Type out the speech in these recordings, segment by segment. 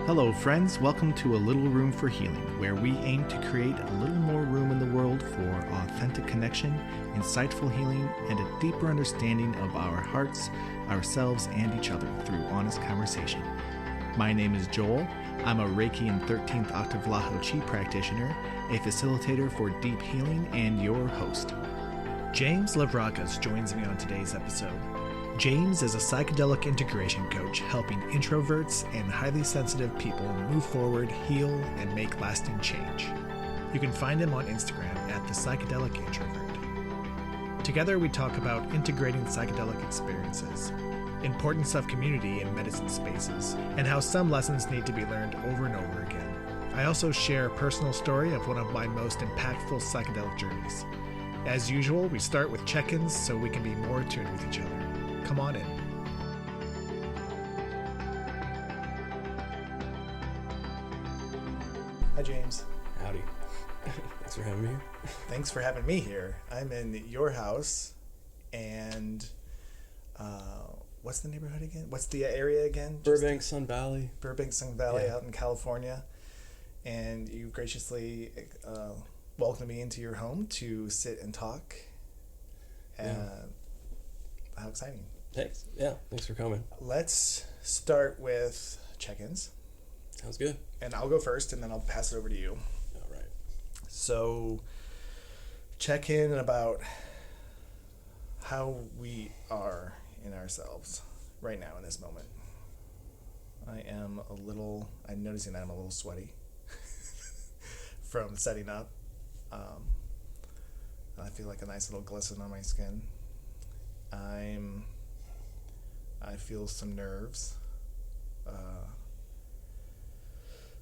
Hello, friends. Welcome to A Little Room for Healing, where we aim to create a little more room in the world for authentic connection, insightful healing, and a deeper understanding of our hearts, ourselves, and each other through honest conversation. My name is Joel. I'm a Reiki and 13th octave Laho Chi practitioner, a facilitator for deep healing, and your host. James Lavrakas joins me on today's episode. James is a psychedelic integration coach helping introverts and highly sensitive people move forward, heal, and make lasting change. You can find him on Instagram at the Psychedelic Introvert. Together we talk about integrating psychedelic experiences, importance of community in medicine spaces, and how some lessons need to be learned over and over again. I also share a personal story of one of my most impactful psychedelic journeys. As usual, we start with check-ins so we can be more attuned with each other. Come on in. Hi, James. Howdy. Thanks for having me here. Thanks for having me here. I'm in your house, and what's the neighborhood again? What's the area again? Burbank, Sun Valley. Burbank, Sun Valley, out in California. And you graciously welcomed me into your home to sit and talk. How exciting. Thanks. Yeah, thanks for coming. Let's start with check-ins. Sounds good. And I'll go first, and then I'll pass it over to you. All right. So, check in about how we are in ourselves right now in this moment. I'm noticing that I'm a little sweaty from setting up. I feel like a nice little glisten on my skin. I feel some nerves.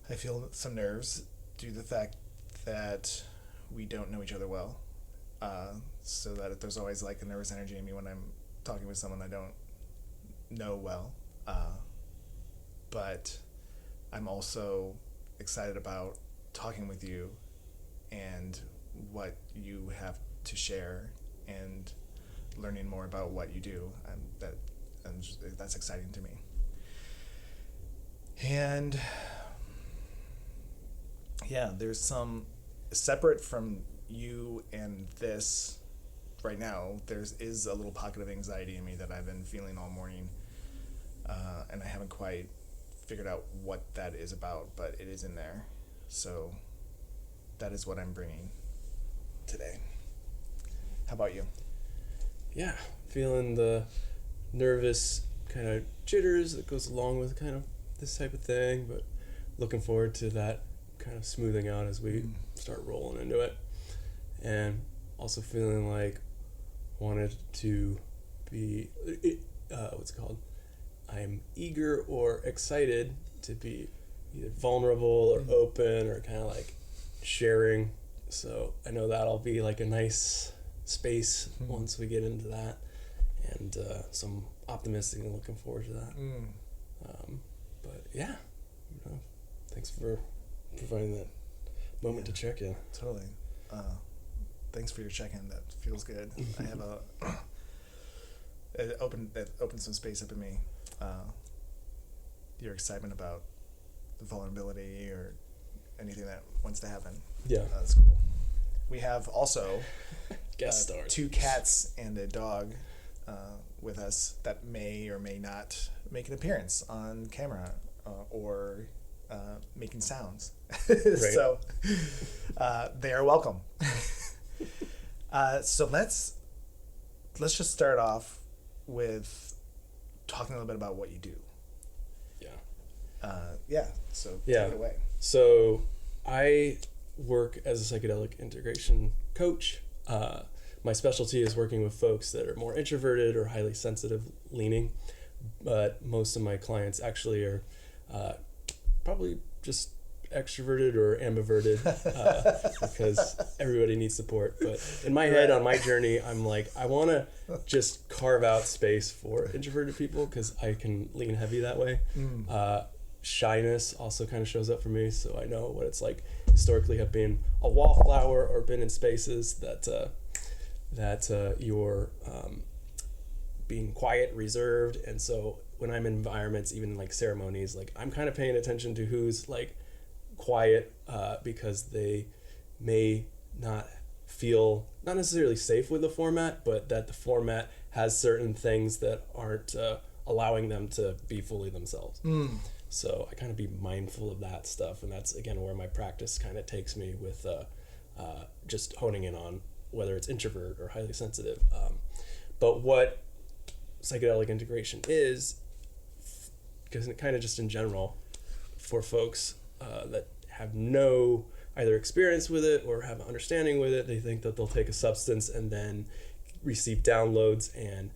I feel some nerves due to the fact that we don't know each other well. So that there's always like a nervous energy in me when I'm talking with someone I don't know well. But I'm also excited about talking with you and what you have to share and learning more about what you do. That's exciting to me. And yeah, there's some separate from you and this right now. Is a little pocket of anxiety in me that I've been feeling all morning, and I haven't quite figured out what that is about, but it is in there. So that is what I'm bringing today. How about you? Yeah, feeling the nervous kind of jitters that goes along with kind of this type of thing, but looking forward to that kind of smoothing out as we start rolling into it. And also feeling like wanted to be, I'm eager or excited to be either vulnerable or open or kind of like sharing. So I know that'll be like a nice space once we get into that, and so I'm optimistic and looking forward to that. But yeah, thanks for providing that moment to check in. Totally. Thanks for your check-in. That feels good. I have it opened some space up in me. Your excitement about the vulnerability or anything that wants to happen. Yeah, that's cool. We have also guest stars. 2 cats and a dog with us that may or may not make an appearance on camera or making sounds. Right. So they are welcome. So let's just start off with talking a little bit about what you do. So take it away. So I work as a psychedelic integration coach. My specialty is working with folks that are more introverted or highly sensitive leaning, but most of my clients actually are probably just extroverted or ambiverted because everybody needs support. But in my head, on my journey, I'm like, I want to just carve out space for introverted people because I can lean heavy that way. Shyness also kind of shows up for me, so I know what it's like historically have been a wallflower or been in spaces that you're being quiet, reserved, and so when I'm in environments, even like ceremonies, like I'm kind of paying attention to who's like quiet, because they may not feel not necessarily safe with the format, but that the format has certain things that aren't allowing them to be fully themselves. So I kind of be mindful of that stuff, and that's again where my practice kind of takes me with just honing in on whether it's introvert or highly sensitive. But what psychedelic integration is, because kind of just in general, for folks that have no either experience with it or have an understanding with it, they think that they'll take a substance and then receive downloads and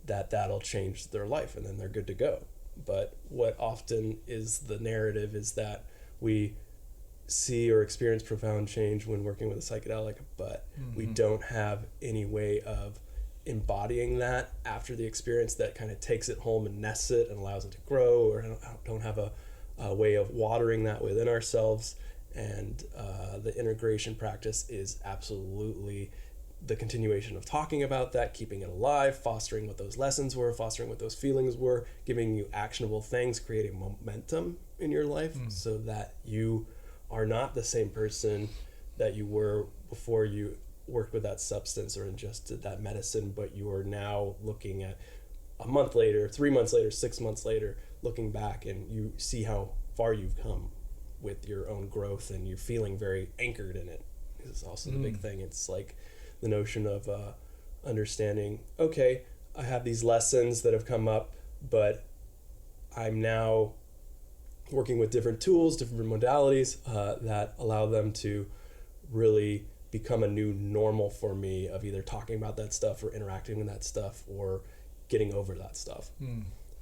that'll change their life and then they're good to go. But what often is the narrative is that we see or experience profound change when working with a psychedelic, but we don't have any way of embodying that after the experience that kind of takes it home and nests it and allows it to grow, or don't have a way of watering that within ourselves. And the integration practice is absolutely the continuation of talking about that, keeping it alive, fostering what those lessons were, fostering what those feelings were, giving you actionable things, creating momentum in your life so that you are not the same person that you were before you worked with that substance or ingested that medicine, but you are now looking at a month later, 3 months later, 6 months later, looking back, and you see how far you've come with your own growth, and you're feeling very anchored in it. This is also the big thing. It's like the notion of understanding, okay, I have these lessons that have come up, but I'm now working with different tools, different modalities that allow them to really become a new normal for me of either talking about that stuff or interacting with that stuff or getting over that stuff.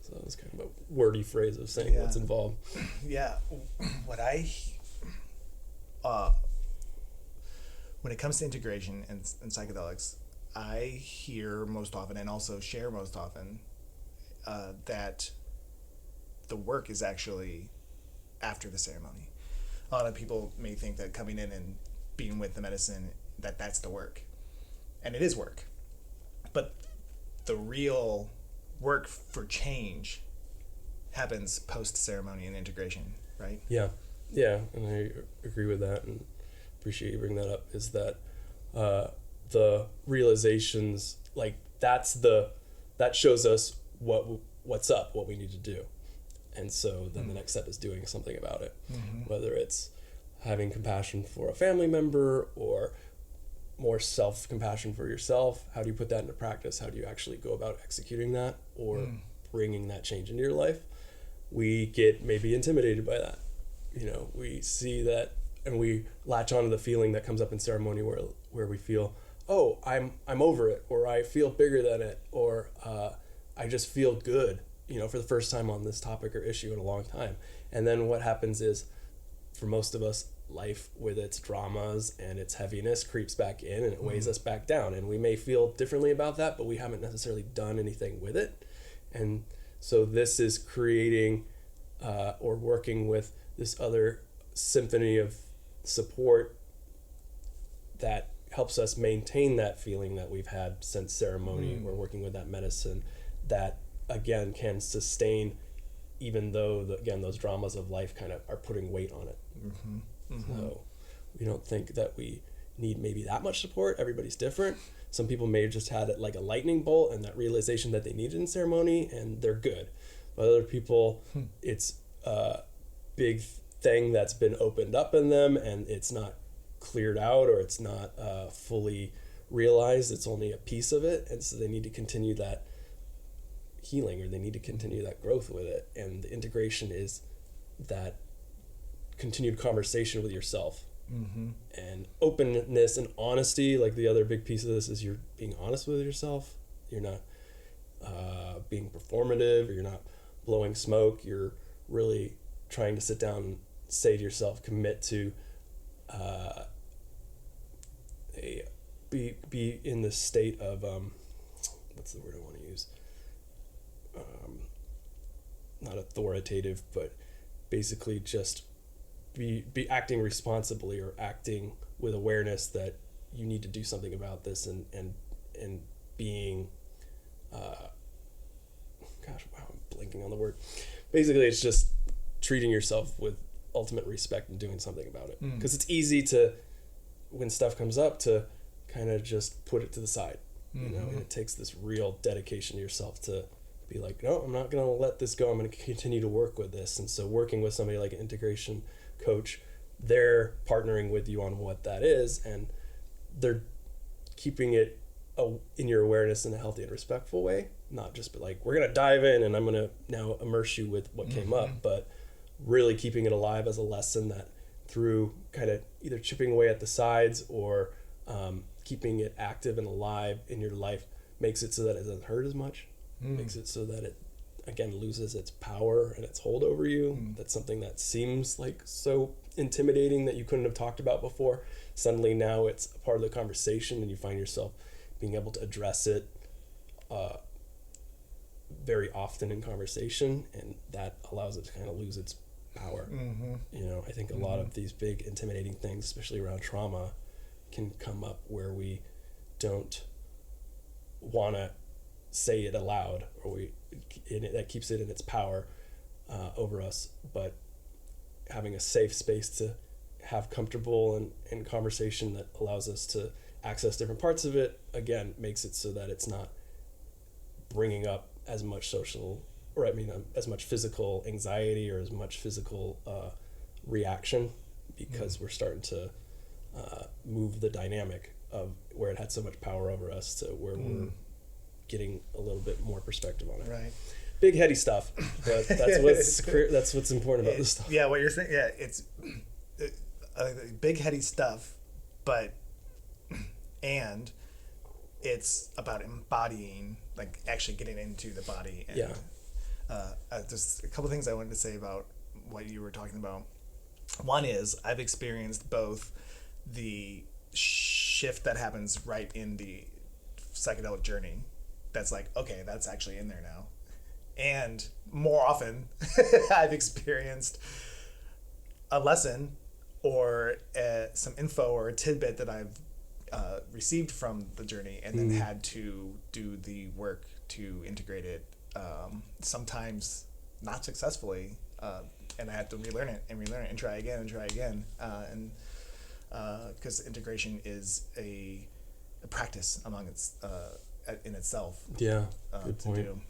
So it's kind of a wordy phrase of saying what's involved. Yeah. What when it comes to integration and psychedelics, I hear most often and also share most often that the work is actually after the ceremony. A lot of people may think that coming in and being with the medicine, that's the work. And it is work. But the real work for change happens post-ceremony and integration, right? Yeah, and I agree with that and appreciate you bringing that up, is that the realizations, like that shows us what's up, what we need to do. And so then the next step is doing something about it, whether it's having compassion for a family member or more self-compassion for yourself. How do you put that into practice? How do you actually go about executing that or bringing that change into your life? We get maybe intimidated by that. We see that and we latch onto the feeling that comes up in ceremony where we feel, oh, I'm over it, or I feel bigger than it, or I just feel good, for the first time on this topic or issue in a long time. And then what happens is, for most of us, life with its dramas and its heaviness creeps back in and it weighs us back down, and we may feel differently about that, but we haven't necessarily done anything with it. And so this is creating or working with this other symphony of support that helps us maintain that feeling that we've had since ceremony. We're working with that medicine that again can sustain, even though those dramas of life kind of are putting weight on it. So we don't think that we need maybe that much support. Everybody's different. Some people may have just had it like a lightning bolt and that realization that they needed in ceremony and they're good. But other people, it's a big thing that's been opened up in them and it's not cleared out, or it's not fully realized. It's only a piece of it. And so they need to continue that healing, or they need to continue that growth with it. And the integration is that continued conversation with yourself and openness and honesty. Like the other big piece of this is you're being honest with yourself. You're not being performative, or you're not blowing smoke. You're really trying to sit down and say to yourself, commit to be in the state of what's the word I want to use? Not authoritative, but basically just be acting responsibly, or acting with awareness that you need to do something about this, and being wow, I'm blanking on the word. Basically, it's just treating yourself with ultimate respect and doing something about it. Because it's easy to, when stuff comes up, to kind of just put it to the side, you know, and it takes this real dedication to yourself to be like, no, I'm not going to let this go. I'm going to continue to work with this. And so working with somebody like an integration coach, they're partnering with you on what that is, and they're keeping it in your awareness in a healthy and respectful way, not just be like, we're going to dive in and I'm going to now immerse you with what came up, but really keeping it alive as a lesson that through kind of either chipping away at the sides or keeping it active and alive in your life makes it so that it doesn't hurt as much, makes it so that it, again, loses its power and its hold over you. That's something that seems like so intimidating that you couldn't have talked about before. Suddenly now it's a part of the conversation, and you find yourself being able to address it very often in conversation, and that allows it to kind of lose its power. You know, I think a lot of these big intimidating things, especially around trauma, can come up where we don't want to say it aloud, or that keeps it in its power over us. But having a safe space to have comfortable and conversation that allows us to access different parts of it, again, makes it so that it's not bringing up as much as much physical anxiety or as much physical reaction, because we're starting to move the dynamic of where it had so much power over us to where we're getting a little bit more perspective on it. Right. Big heady stuff, but that's what's important about this stuff. Yeah, what you're saying. Yeah, it's big heady stuff, and it's about embodying, like actually getting into the body. And, just a couple things I wanted to say about what you were talking about. One is I've experienced both the shift that happens right in the psychedelic journey. That's like, okay, that's actually in there now. And more often, I've experienced a lesson or some info or a tidbit that I've received from the journey, and then had to do the work to integrate it, sometimes not successfully, and I had to relearn it and try again, and because integration is a practice among its in itself. Yeah, good point. Do.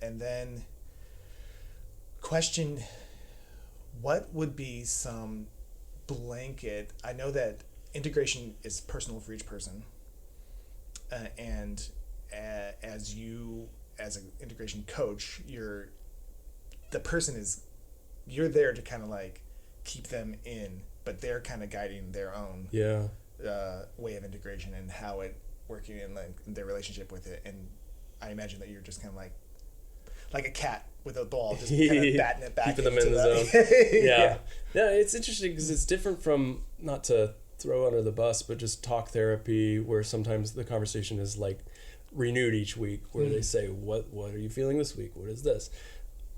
And then question, what would be some blanket, I know that integration is personal for each person, and as an integration coach, you're there to kind of like keep them in, but they're kind of guiding their own way of integration and how it working in like their relationship with it. And I imagine that you're just kind of like a cat with a ball, just kind of batting it back, keeping them in the zone. Yeah, it's interesting because it's different from, not to throw under the bus, but just talk therapy, where sometimes the conversation is like renewed each week, where they say, what are you feeling this week? What is this?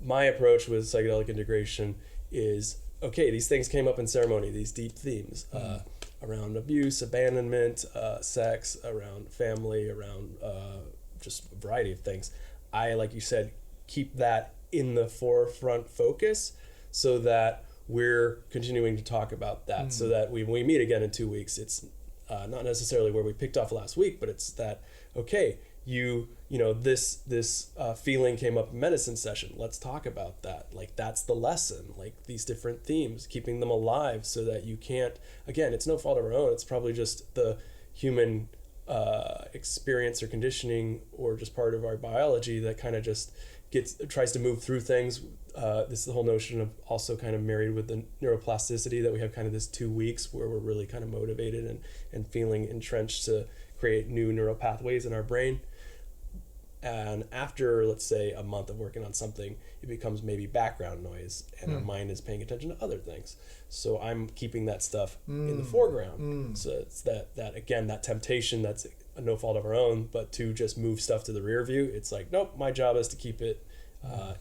My approach with psychedelic integration is, okay, these things came up in ceremony, these deep themes around abuse, abandonment, sex, around family, around just a variety of things. I, like you said, keep that in the forefront focus so that we're continuing to talk about that, so that when we meet again in 2 weeks, it's not necessarily where we picked off last week, but it's that, okay, you know, this feeling came up in medicine session. Let's talk about that. Like, that's the lesson, like these different themes, keeping them alive so that you can't, again, it's no fault of our own. It's probably just the human experience or conditioning, or just part of our biology that kind of just tries to move through things. This is the whole notion of also kind of married with the neuroplasticity, that we have kind of this 2 weeks where we're really kind of motivated and feeling entrenched to create new neural pathways in our brain. And after, let's say, a month of working on something, it becomes maybe background noise, and our mind is paying attention to other things. So I'm keeping that stuff in the foreground. So it's that again, that temptation that's no fault of our own, but to just move stuff to the rear view. It's like, nope, my job is to keep it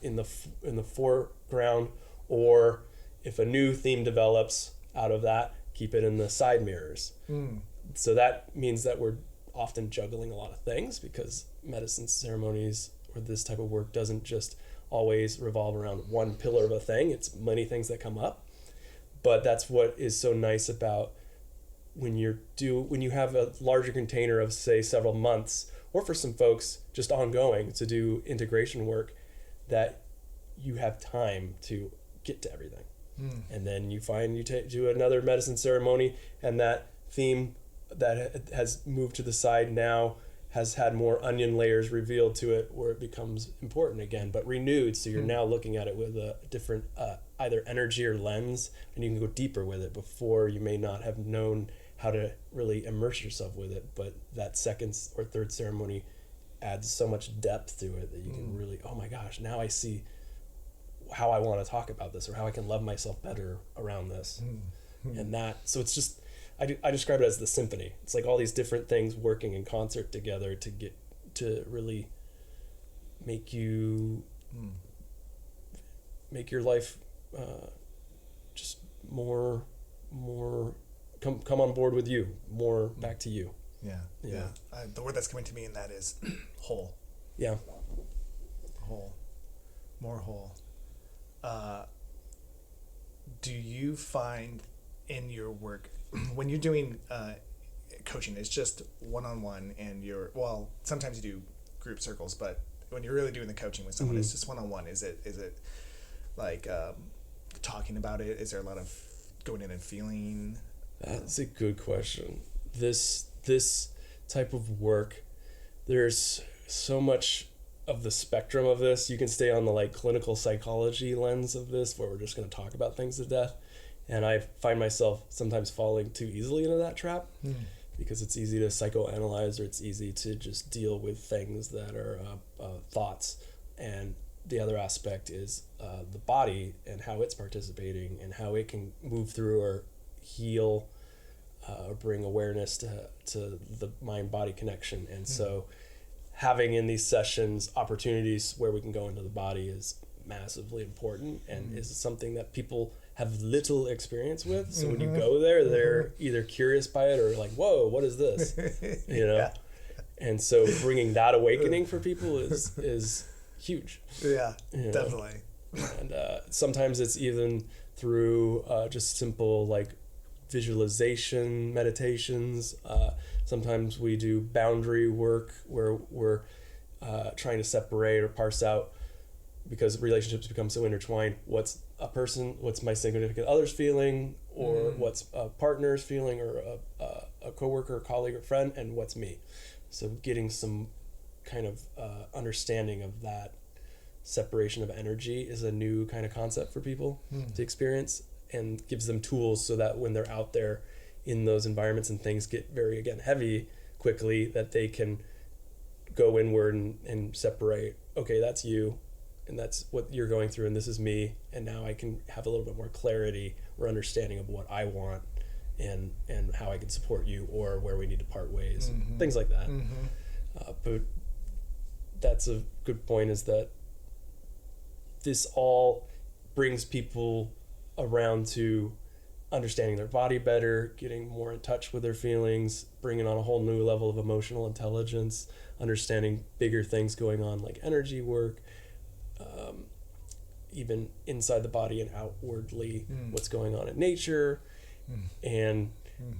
in the foreground, or if a new theme develops out of that, keep it in the side mirrors. So that means that we're often juggling a lot of things, because medicine ceremonies or this type of work doesn't just always revolve around one pillar of a thing. It's many things that come up. But that's what is so nice about when you have a larger container of, say, several months, or for some folks just ongoing to do integration work, that you have time to get to everything. And then you find do another medicine ceremony, and that theme that has moved to the side now has had more onion layers revealed to it, where it becomes important again, but renewed. So you're now looking at it with a different either energy or lens, and you can go deeper with it. Before, you may not have known how to really immerse yourself with it, but that second or third ceremony adds so much depth to it that you can really, oh my gosh, now I see how I want to talk about this, or how I can love myself better around this. And so it's just, I describe it as the symphony. It's like all these different things working in concert together to get to really make your life just more come on board with you, more back to you. Yeah. The word that's coming to me in that is whole. Yeah. Whole. More whole. Do you find in your work, when you're doing coaching, it's just one-on-one, and sometimes you do group circles, but when you're really doing the coaching with someone, it's just one-on-one. Is it like talking about it? Is there a lot of going in and feeling? That's a good question. This type of work, there's so much of the spectrum of this. You can stay on the like clinical psychology lens of this, where we're just going to talk about things to death, and I find myself sometimes falling too easily into that trap, because it's easy to psychoanalyze, or it's easy to just deal with things that are thoughts. And the other aspect is the body and how it's participating, and how it can move through or heal or bring awareness to the mind-body connection. And so having in these sessions opportunities where we can go into the body is massively important, and is something that people have little experience with. So when you go there, they're either curious by it or like, whoa, what is this? You know? And so bringing that awakening for people is huge. Yeah, definitely. And sometimes it's even through just simple like visualization meditations. Sometimes we do boundary work where we're trying to separate or parse out, because relationships become so intertwined, what's my significant other's feeling, or what's a partner's feeling, or a coworker, or colleague, or friend, and what's me. So getting some kind of understanding of that separation of energy is a new kind of concept for people to experience, and gives them tools so that when they're out there in those environments and things get very, again, heavy quickly, that they can go inward and separate, okay, that's you, and that's what you're going through, and this is me, and now I can have a little bit more clarity or understanding of what I want, and how I can support you, or where we need to part ways, things like that. But that's a good point, is that this all brings people around to understanding their body better, getting more in touch with their feelings, bringing on a whole new level of emotional intelligence, understanding bigger things going on like energy work, even inside the body and outwardly, what's going on in nature. And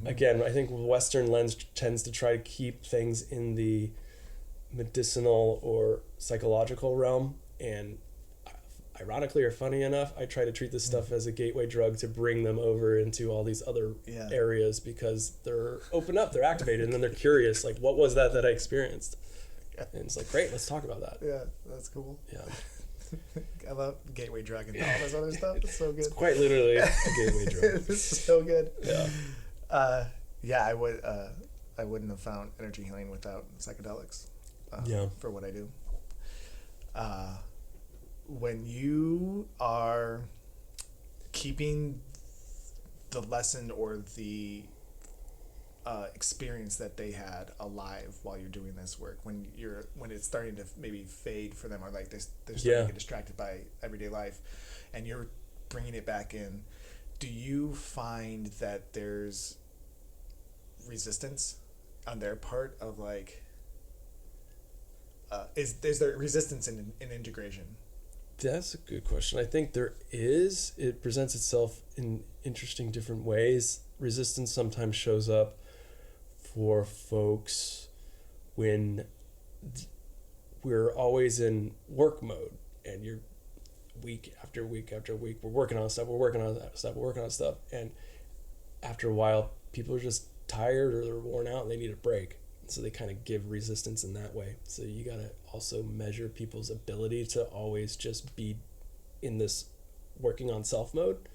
again, I think Western lens tends to try to keep things in the medicinal or psychological realm, and ironically or funny enough, I try to treat this stuff as a gateway drug to bring them over into all these other areas, because they're open up, they're activated, and then they're curious, like, what was that I experienced? And it's like, great, let's talk about that. Yeah, that's cool. Yeah. I love gateway drug and all this other stuff. It's so good. It's quite literally a gateway drug. It's so good. Yeah. I wouldn't have found energy healing without psychedelics. For what I do. When you are keeping the lesson or the experience that they had alive while you're doing this work, when it's starting to maybe fade for them, or like they're starting to get distracted by everyday life, and you're bringing it back in, do you find that there's resistance on their part of like, is there resistance in integration? That's a good question. I think there is. It presents itself in interesting different ways. Resistance sometimes shows up for folks when we're always in work mode, and you're week after week after week, we're working on stuff, and after a while, people are just tired or they're worn out and they need a break. So they kind of give resistance in that way. So you got to also measure people's ability to always just be in this working on self mode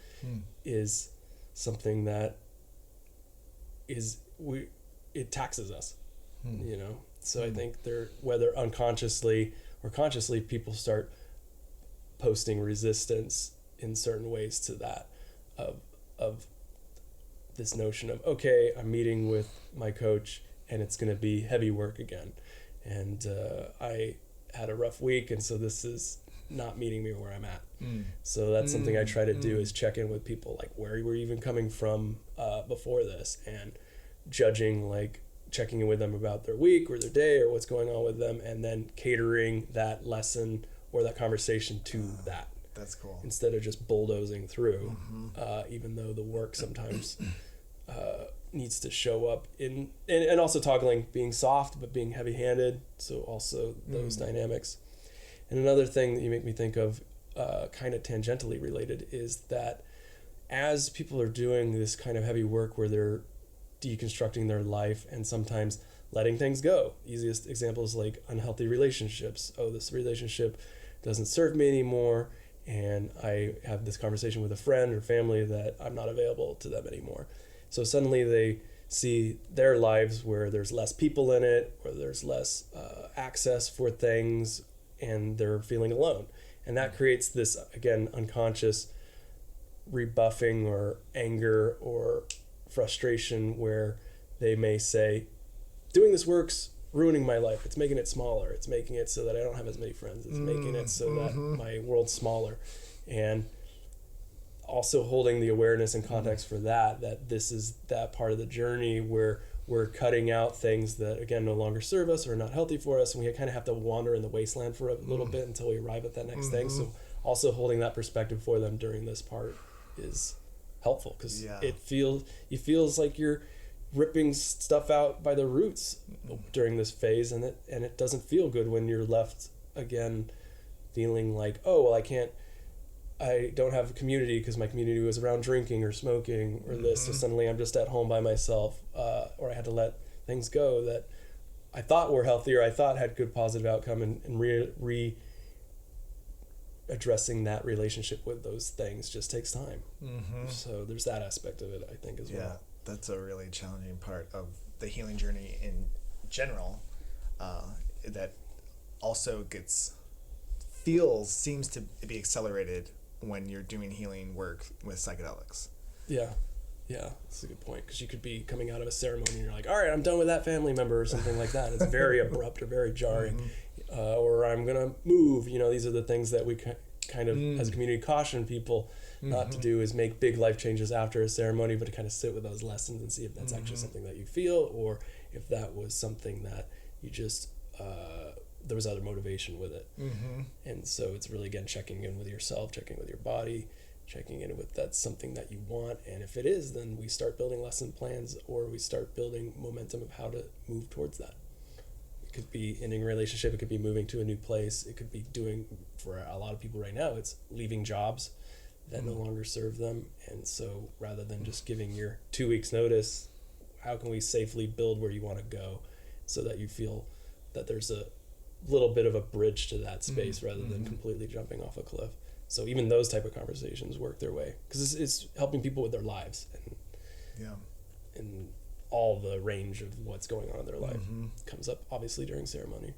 is something that it taxes us, you know? So I think whether unconsciously or consciously, people start posting resistance in certain ways to that of this notion of, okay, I'm meeting with my coach and it's going to be heavy work again. And I had a rough week, and so this is not meeting me where I'm at. So that's something I try to do is check in with people, like, where were you even coming from before this? And judging, like, checking in with them about their week or their day or what's going on with them, and then catering that lesson or that conversation to that. That's cool. Instead of just bulldozing through, even though the work sometimes needs to show up and also toggling being soft but being heavy-handed, so also those dynamics. And another thing that you make me think of, kind of tangentially related, is that as people are doing this kind of heavy work where they're deconstructing their life and sometimes letting things go, easiest example is like unhealthy relationships. Oh, this relationship doesn't serve me anymore, and I have this conversation with a friend or family that I'm not available to them anymore. So suddenly they see their lives where there's less people in it, or there's less access for things, and they're feeling alone. And that creates this, again, unconscious rebuffing or anger or frustration where they may say, doing this work's ruining my life. It's making it smaller. It's making it so that I don't have as many friends. It's making it so that my world's smaller. And also holding the awareness and context for that this is that part of the journey where we're cutting out things that, again, no longer serve us or are not healthy for us, and we kind of have to wander in the wasteland for a little bit until we arrive at that next thing. So also holding that perspective for them during this part is helpful, because it feels like you're ripping stuff out by the roots during this phase, and it doesn't feel good when you're left again feeling like, oh, well, I don't have a community because my community was around drinking or smoking or this, so suddenly I'm just at home by myself, or I had to let things go that I thought were healthy or I thought had good positive outcome, and addressing that relationship with those things just takes time. So there's that aspect of it, I think, as well. Yeah, that's a really challenging part of the healing journey in general, that also seems to be accelerated when you're doing healing work with psychedelics. Yeah, that's a good point, because you could be coming out of a ceremony and you're like, all right, I'm done with that family member or something like that. It's very abrupt or very jarring. Or I'm going to move. These are the things that we kind of, as a community, caution people not to do, is make big life changes after a ceremony, but to kind of sit with those lessons and see if that's actually something that you feel, or if that was something that you just, there was other motivation with it. And so it's really, again, checking in with yourself, checking with your body, checking in with that's something that you want. And if it is, then we start building lesson plans, or we start building momentum of how to move towards that. It could be ending a relationship, it could be moving to a new place, it could be doing, for a lot of people right now, it's leaving jobs that no longer serve them. And so rather than just giving your 2 weeks notice, how can we safely build where you want to go so that you feel that there's a little bit of a bridge to that space rather than completely jumping off a cliff. So even those type of conversations work their way, because it's helping people with their lives and all the range of what's going on in their life comes up obviously during ceremony.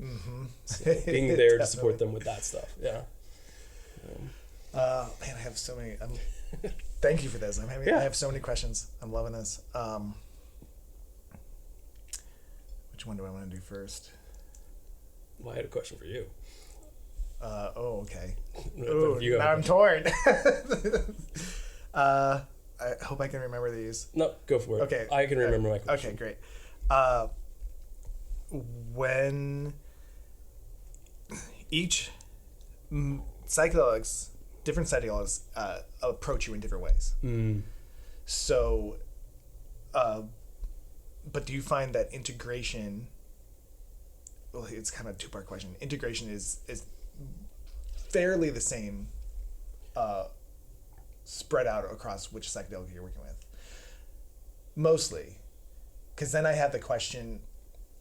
So being there to support them with that stuff. Man, I have so many. Thank you for this. I have so many questions. I'm loving this. Which one do I want to do first? Well, I had a question for you. Okay. Now I'm torn. I hope I can remember these. No, go for it. Okay. I can remember my question. Okay, great. When each different psychedelics approach you in different ways. So, but do you find that integration? Well, it's kind of a two-part question. Integration is fairly the same, spread out across which psychedelic you're working with. Mostly, because then I have the question,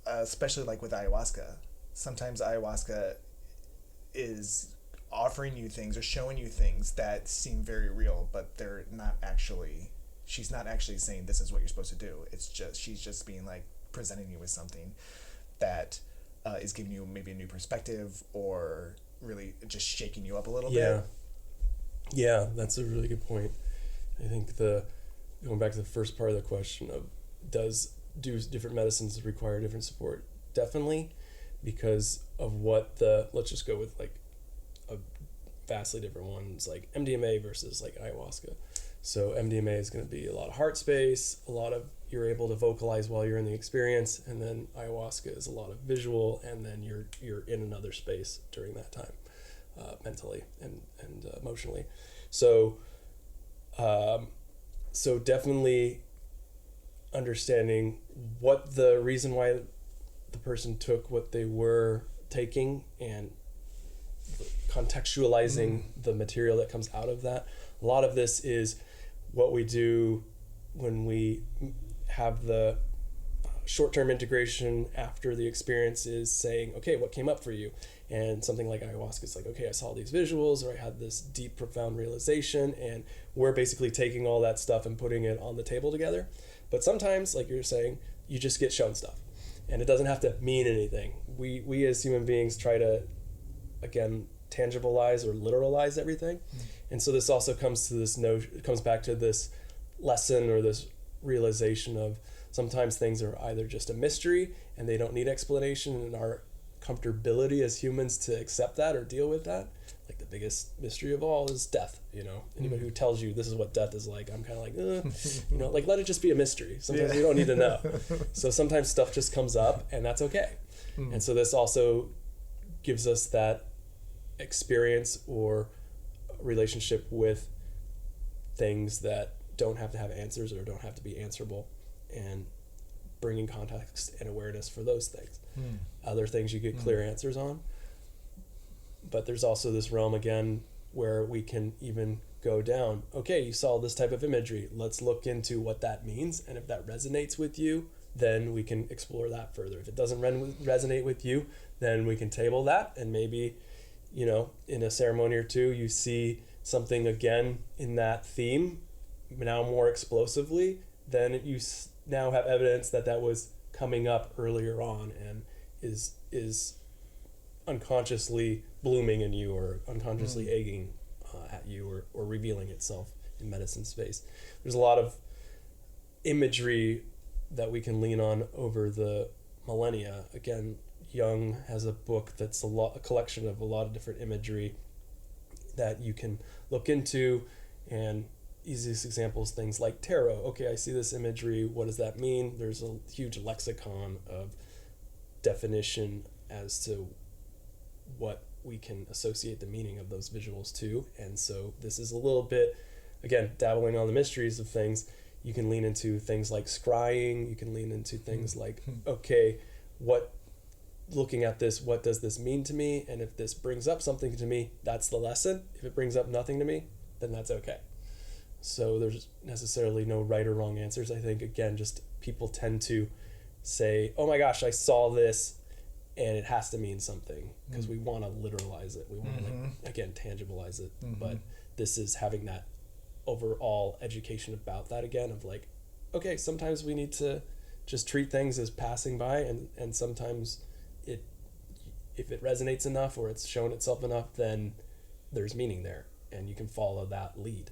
especially like with ayahuasca. Sometimes ayahuasca is offering you things or showing you things that seem very real, but they're not actually. She's not actually saying this is what you're supposed to do. It's just she's just being like presenting you with something that is giving you maybe a new perspective or really just shaking you up a little bit. Yeah, that's a really good point. I think going back to the first part of the question of do different medicines require different support? Definitely, because of let's just go with like a vastly different ones like MDMA versus like ayahuasca. So MDMA is going to be a lot of heart space, a lot of you're able to vocalize while you're in the experience, and then ayahuasca is a lot of visual, and then you're in another space during that time, mentally and emotionally. So definitely understanding what the reason why the person took what they were taking and contextualizing the material that comes out of that. A lot of this is what we do when we have the short-term integration after the experience is saying, okay, what came up for you? And something like ayahuasca is like, okay, I saw these visuals, or I had this deep, profound realization, and we're basically taking all that stuff and putting it on the table together. But sometimes, like you're saying, you just get shown stuff, and it doesn't have to mean anything. We as human beings try to, again, tangibilize or literalize everything. And so this also comes back to this lesson or this realization of sometimes things are either just a mystery and they don't need explanation, and our comfortability as humans to accept that or deal with that. Like the biggest mystery of all is death, anybody who tells you this is what death is like, I'm kind of like, like let it just be a mystery. Sometimes we don't need to know. So sometimes stuff just comes up and that's okay. And so this also gives us that experience or relationship with things that don't have to have answers or don't have to be answerable, and bringing context and awareness for those things. Other things you get clear answers on, but there's also this realm again where we can even go down, okay, you saw this type of imagery, let's look into what that means, and if that resonates with you, then we can explore that further. If it doesn't resonate with you, then we can table that, and maybe in a ceremony or two, you see something again in that theme, now more explosively, then you now have evidence that was coming up earlier on and is unconsciously blooming in you or unconsciously egging at you or revealing itself in medicine space. There's a lot of imagery that we can lean on over the millennia. Again, Jung has a book that's a collection of a lot of different imagery that you can look into, and easiest examples, things like tarot. Okay, I see this imagery, what does that mean? There's a huge lexicon of definition as to what we can associate the meaning of those visuals to. And so this is a little bit, again, dabbling on the mysteries of things. You can lean into things like scrying, you can lean into things like, okay, looking at this, what does this mean to me? And if this brings up something to me, that's the lesson. If it brings up nothing to me, then that's okay. So there's necessarily no right or wrong answers. I think, again, just people tend to say, oh my gosh, I saw this and it has to mean something, because we want to literalize it. We want to, again, tangibilize it. But this is having that overall education about that again of like, okay, sometimes we need to just treat things as passing by, and sometimes if it resonates enough or it's shown itself enough, then there's meaning there and you can follow that lead.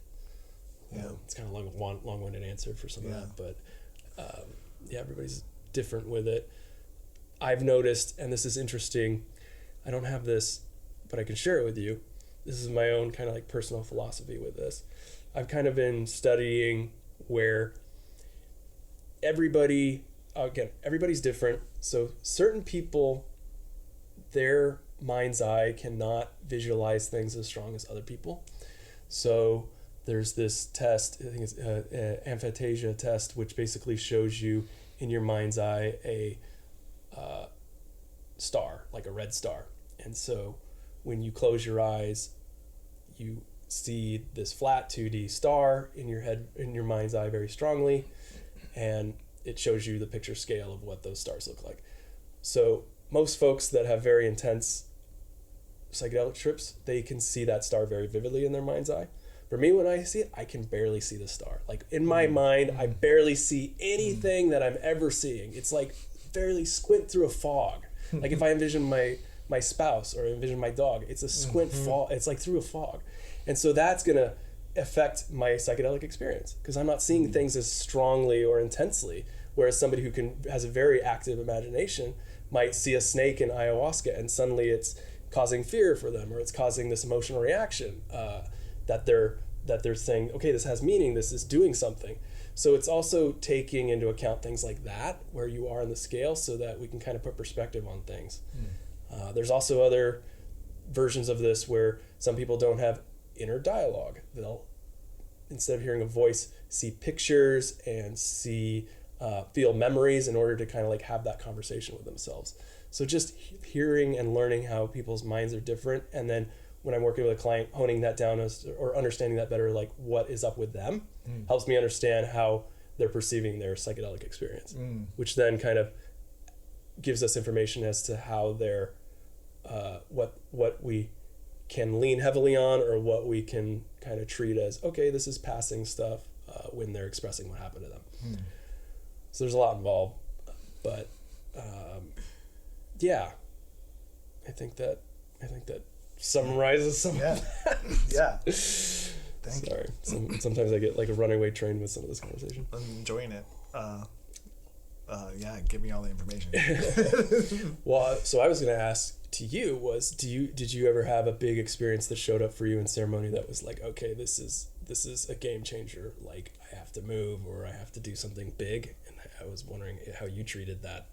It's kind of a long-winded answer for some of that, but everybody's different with it. I've noticed, and this is interesting, I don't have this, but I can share it with you. This is my own kind of like personal philosophy with this. I've kind of been studying where everybody's different. So certain people, their mind's eye cannot visualize things as strong as other people. So there's this test, I think it's aphantasia test, which basically shows you in your mind's eye a star, like a red star. And so when you close your eyes, you see this flat 2D star in your head, in your mind's eye, very strongly, and it shows you the picture scale of what those stars look like. So most folks that have very intense psychedelic trips, they can see that star very vividly in their mind's eye. For me, when I see it, I can barely see the star. Like in my mind, I barely see anything that I'm ever seeing. It's like barely squint through a fog. Like if I envision my spouse or envision my dog, it's a squint fog. It's like through a fog. And so that's going to affect my psychedelic experience because I'm not seeing things as strongly or intensely, whereas somebody who has a very active imagination might see a snake in ayahuasca and suddenly it's causing fear for them, or it's causing this emotional reaction that they're saying, okay, this has meaning, this is doing something. So it's also taking into account things like that, where you are in the scale, so that we can kind of put perspective on things. There's also other versions of this where some people don't have inner dialogue. They'll, instead of hearing a voice, see pictures and feel memories in order to kind of like have that conversation with themselves. So just hearing and learning how people's minds are different, and then when I'm working with a client, honing that down or understanding that better, like what is up with them, helps me understand how they're perceiving their psychedelic experience, which then kind of gives us information as to how they're, what we can lean heavily on, or what we can kind of treat as, okay, this is passing stuff when they're expressing what happened to them. So there's a lot involved, but yeah, I think that summarizes some of that. Yeah. Sorry. Sometimes I get like a runaway train with some of this conversation. I'm enjoying it. Give me all the information. Well, so I was going to ask to you was, did you ever have a big experience that showed up for you in ceremony that was like, okay, this is a game changer, like I have to move or I have to do something big? And I was wondering how you treated that.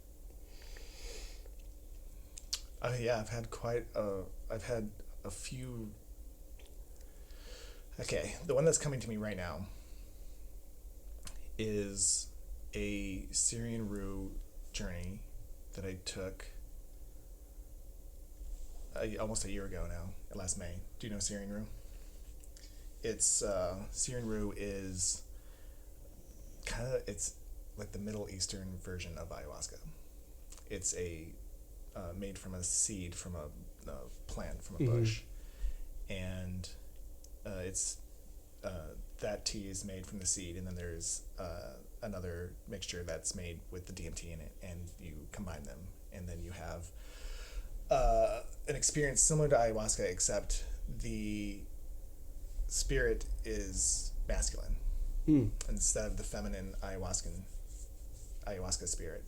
I've had a few. Okay, the one that's coming to me right now is a Syrian Rue journey that I took almost a year ago now, last May. Do you know Syrian Rue? It's Syrian Rue is it's like the Middle Eastern version of ayahuasca. It's made from a seed from a plant from a bush, and it's that tea is made from the seed, and then there's another mixture that's made with the DMT in it, and you combine them, and then you have an experience similar to ayahuasca, except the spirit is masculine instead of the feminine ayahuasca spirit,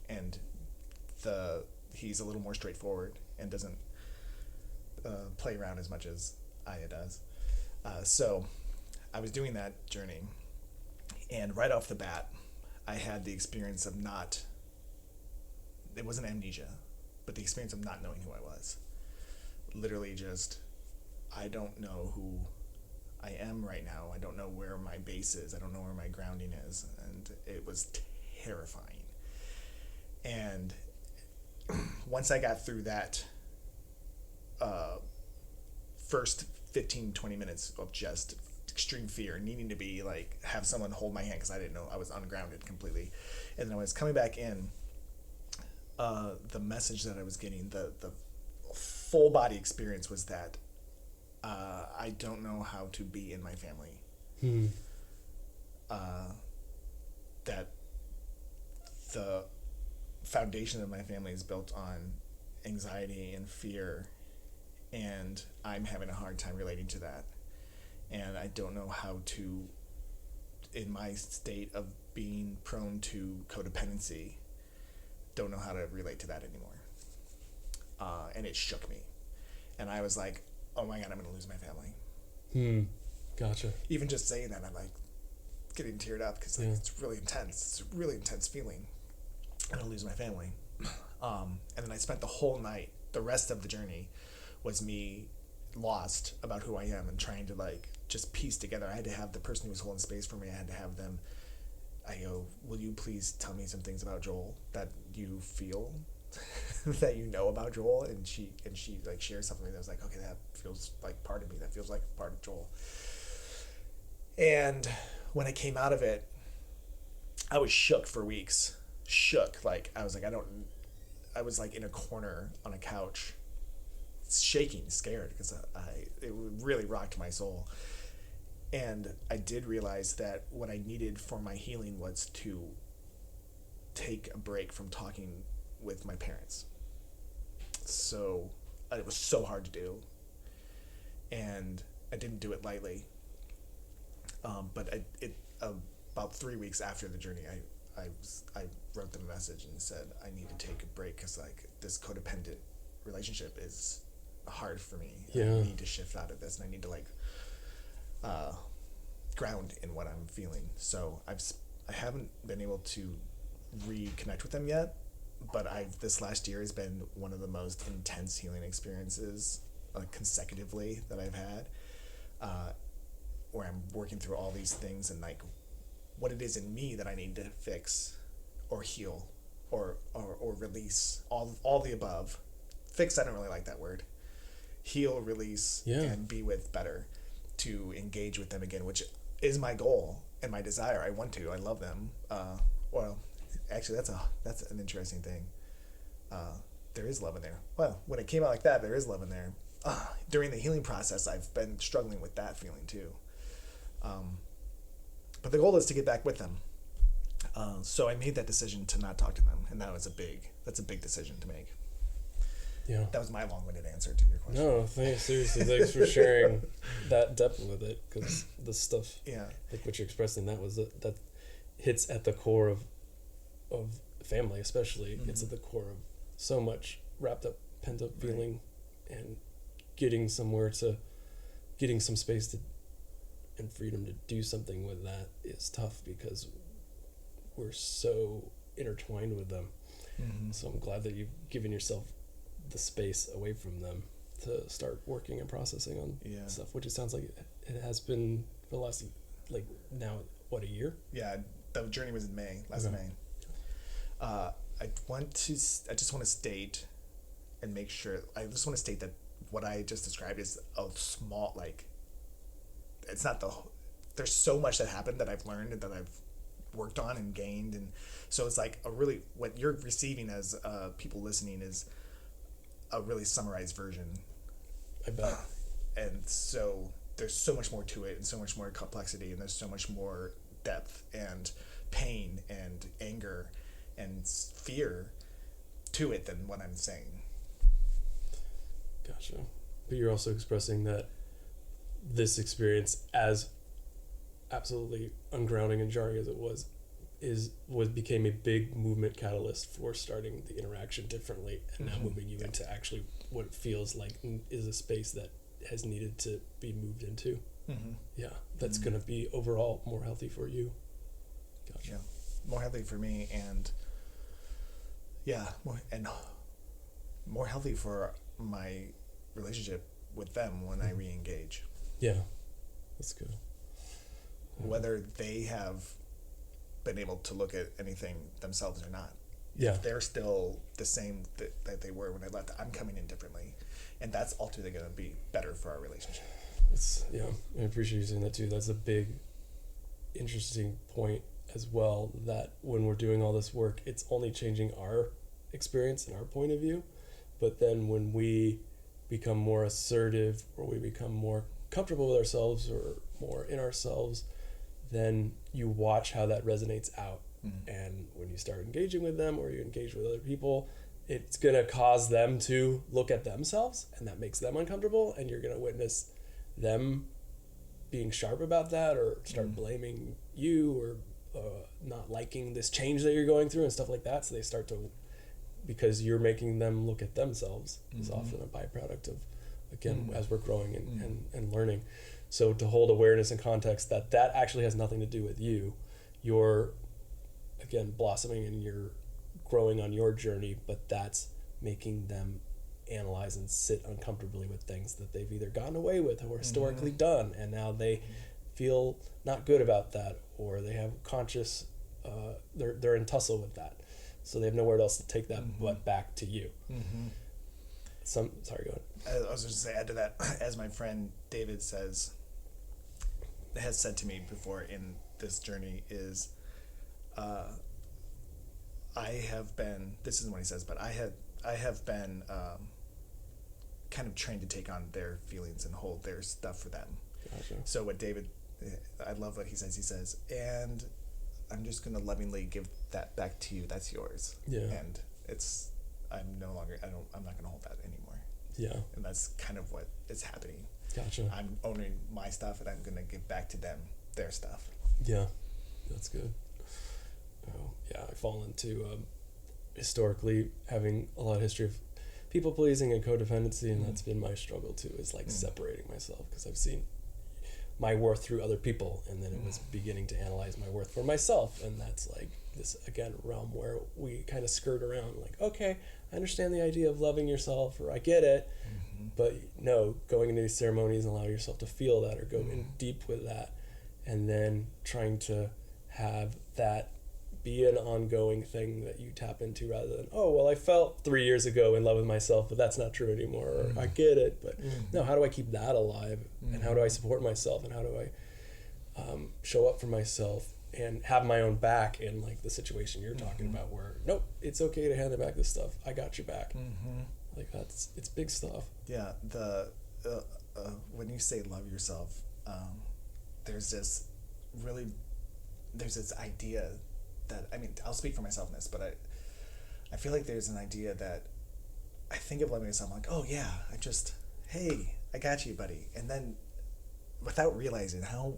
and he's a little more straightforward and doesn't play around as much as Aya does. So I was doing that journey, and right off the bat, I had the experience of it wasn't amnesia, but the experience of not knowing who I was. Literally just, I don't know who I am right now. I don't know where my base is. I don't know where my grounding is. And it was terrifying. And once I got through that first 15-20 minutes of just extreme fear, needing to be like, have someone hold my hand because I didn't know, I was ungrounded completely. And then when I was coming back in, the message that I was getting, the full body experience was that I don't know how to be in my family. That the foundation of my family is built on anxiety and fear, and I'm having a hard time relating to that. And I don't know how to, in my state of being prone to codependency, don't know how to relate to that anymore. And it shook me. And I was like, oh my God, I'm going to lose my family. Gotcha. Even just saying that, I'm like getting teared up because it's really intense. It's a really intense feeling. I'm going to lose my family. And then I spent the whole night the rest of the journey was me lost about who I am and trying to like just piece together. I had to have the person who was holding space for me. I had to have them. I go, will you please tell me some things about Joel that you feel that you know about Joel? And she like shared something that was like, okay, that feels like part of me. That feels like part of Joel. And when I came out of it, I was shook for weeks. Shook. Like I was like, I was like in a corner on a couch, shaking, scared, because it really rocked my soul. And I did realize that what I needed for my healing was to take a break from talking with my parents. So it was so hard to do, and I didn't do it lightly. But about 3 weeks after the journey, I wrote them a message and said I need to take a break because like this codependent relationship is hard for me. Yeah. I need to shift out of this, and I need to like ground in what I'm feeling. So I haven't been able to reconnect with them yet, but this last year has been one of the most intense healing experiences consecutively that I've had, where I'm working through all these things and like what it is in me that I need to fix or heal or release, all the above. Fix, I don't really like that word. Heal, release, and be with better, to engage with them again, which is my goal and my desire. I want to. I love them. Well, actually, that's an interesting thing. There is love in there. Well, when it came out like that, there is love in there. During the healing process, I've been struggling with that feeling too. But the goal is to get back with them. So I made that decision to not talk to them, and that's a big decision to make. Yeah. That was my long-winded answer to your question. No, seriously, thanks for sharing that depth with it, because the stuff, like what you're expressing, that hits at the core of family, especially. Mm-hmm. It's at the core of so much wrapped up, pent up feeling, and getting some space to and freedom to do something with that is tough because we're so intertwined with them. Mm-hmm. So I'm glad that you've given yourself the space away from them to start working and processing on stuff, which it sounds like it has been for the last, like, now, what, a year? Yeah, the journey was in last May. I just want to state and make sure, I just want to state that what I just described is a small, like, it's not there's so much that happened that I've learned and that I've worked on and gained, and so it's like what you're receiving as people listening is a really summarized version. I bet. And so there's so much more to it, and so much more complexity, and there's so much more depth and pain and anger and fear to it than what I'm saying. Gotcha. But you're also expressing that this experience, as absolutely ungrounding and jarring as it was, became a big movement catalyst for starting the interaction differently, and now moving you into actually what it feels like is a space that has needed to be moved into. Mm-hmm. Yeah, that's going to be overall more healthy for you. Gotcha. Yeah, more healthy for me, and more healthy for my relationship with them when I re-engage. Yeah, that's good. Whether they have been able to look at anything themselves or not. Yeah. If they're still the same that they were when I left, I'm coming in differently. And that's ultimately going to be better for our relationship. I appreciate you saying that too. That's a big, interesting point as well, that when we're doing all this work, it's only changing our experience and our point of view. But then when we become more assertive, or we become more comfortable with ourselves or more in ourselves, then you watch how that resonates out. Mm-hmm. And when you start engaging with them, or you engage with other people, it's going to cause them to look at themselves, and that makes them uncomfortable, and you're going to witness them being sharp about that, or start blaming you, or not liking this change that you're going through and stuff like that. So they start to, because you're making them look at themselves, is often a byproduct of, again, as we're growing and learning. So to hold awareness and context that actually has nothing to do with you. You're, again, blossoming and you're growing on your journey, but that's making them analyze and sit uncomfortably with things that they've either gotten away with or historically done, and now they feel not good about that, or they have conscious they're in tussle with that, so they have nowhere else to take that but back to you. Sorry, go ahead. I was just going to say, add to that, as my friend David has said to me before in this journey, is this isn't what he says, but I have been kind of trained to take on their feelings and hold their stuff for them. Gotcha. So what David, I love what he says, and I'm just going to lovingly give that back to you. That's yours. Yeah. And I'm not going to hold that anymore. Yeah. And that's kind of what is happening. Gotcha. I'm owning my stuff, and I'm going to give back to them their stuff. Yeah. That's good. Oh, yeah. I fall into historically having a lot of history of people pleasing and codependency, and that's been my struggle too, is like separating myself, because I've seen my worth through other people, and then it was beginning to analyze my worth for myself, and that's like this again realm where we kind of skirt around like, okay, I understand the idea of loving yourself, or I get it, but no, going into these ceremonies and allow yourself to feel that or go in deep with that, and then trying to have that be an ongoing thing that you tap into, rather than, oh, well, I felt 3 years ago in love with myself, but that's not true anymore, or I get it, but no, how do I keep that alive, and how do I support myself, and how do I show up for myself and have my own back in like the situation you're talking about, where nope, it's okay to hand back this stuff, I got you back. Like it's big stuff. Yeah, when you say love yourself, there's this idea that, I mean, I'll speak for myself in this, but I feel like there's an idea that I think of loving myself, I'm like, oh yeah, hey, I got you, buddy. And then without realizing how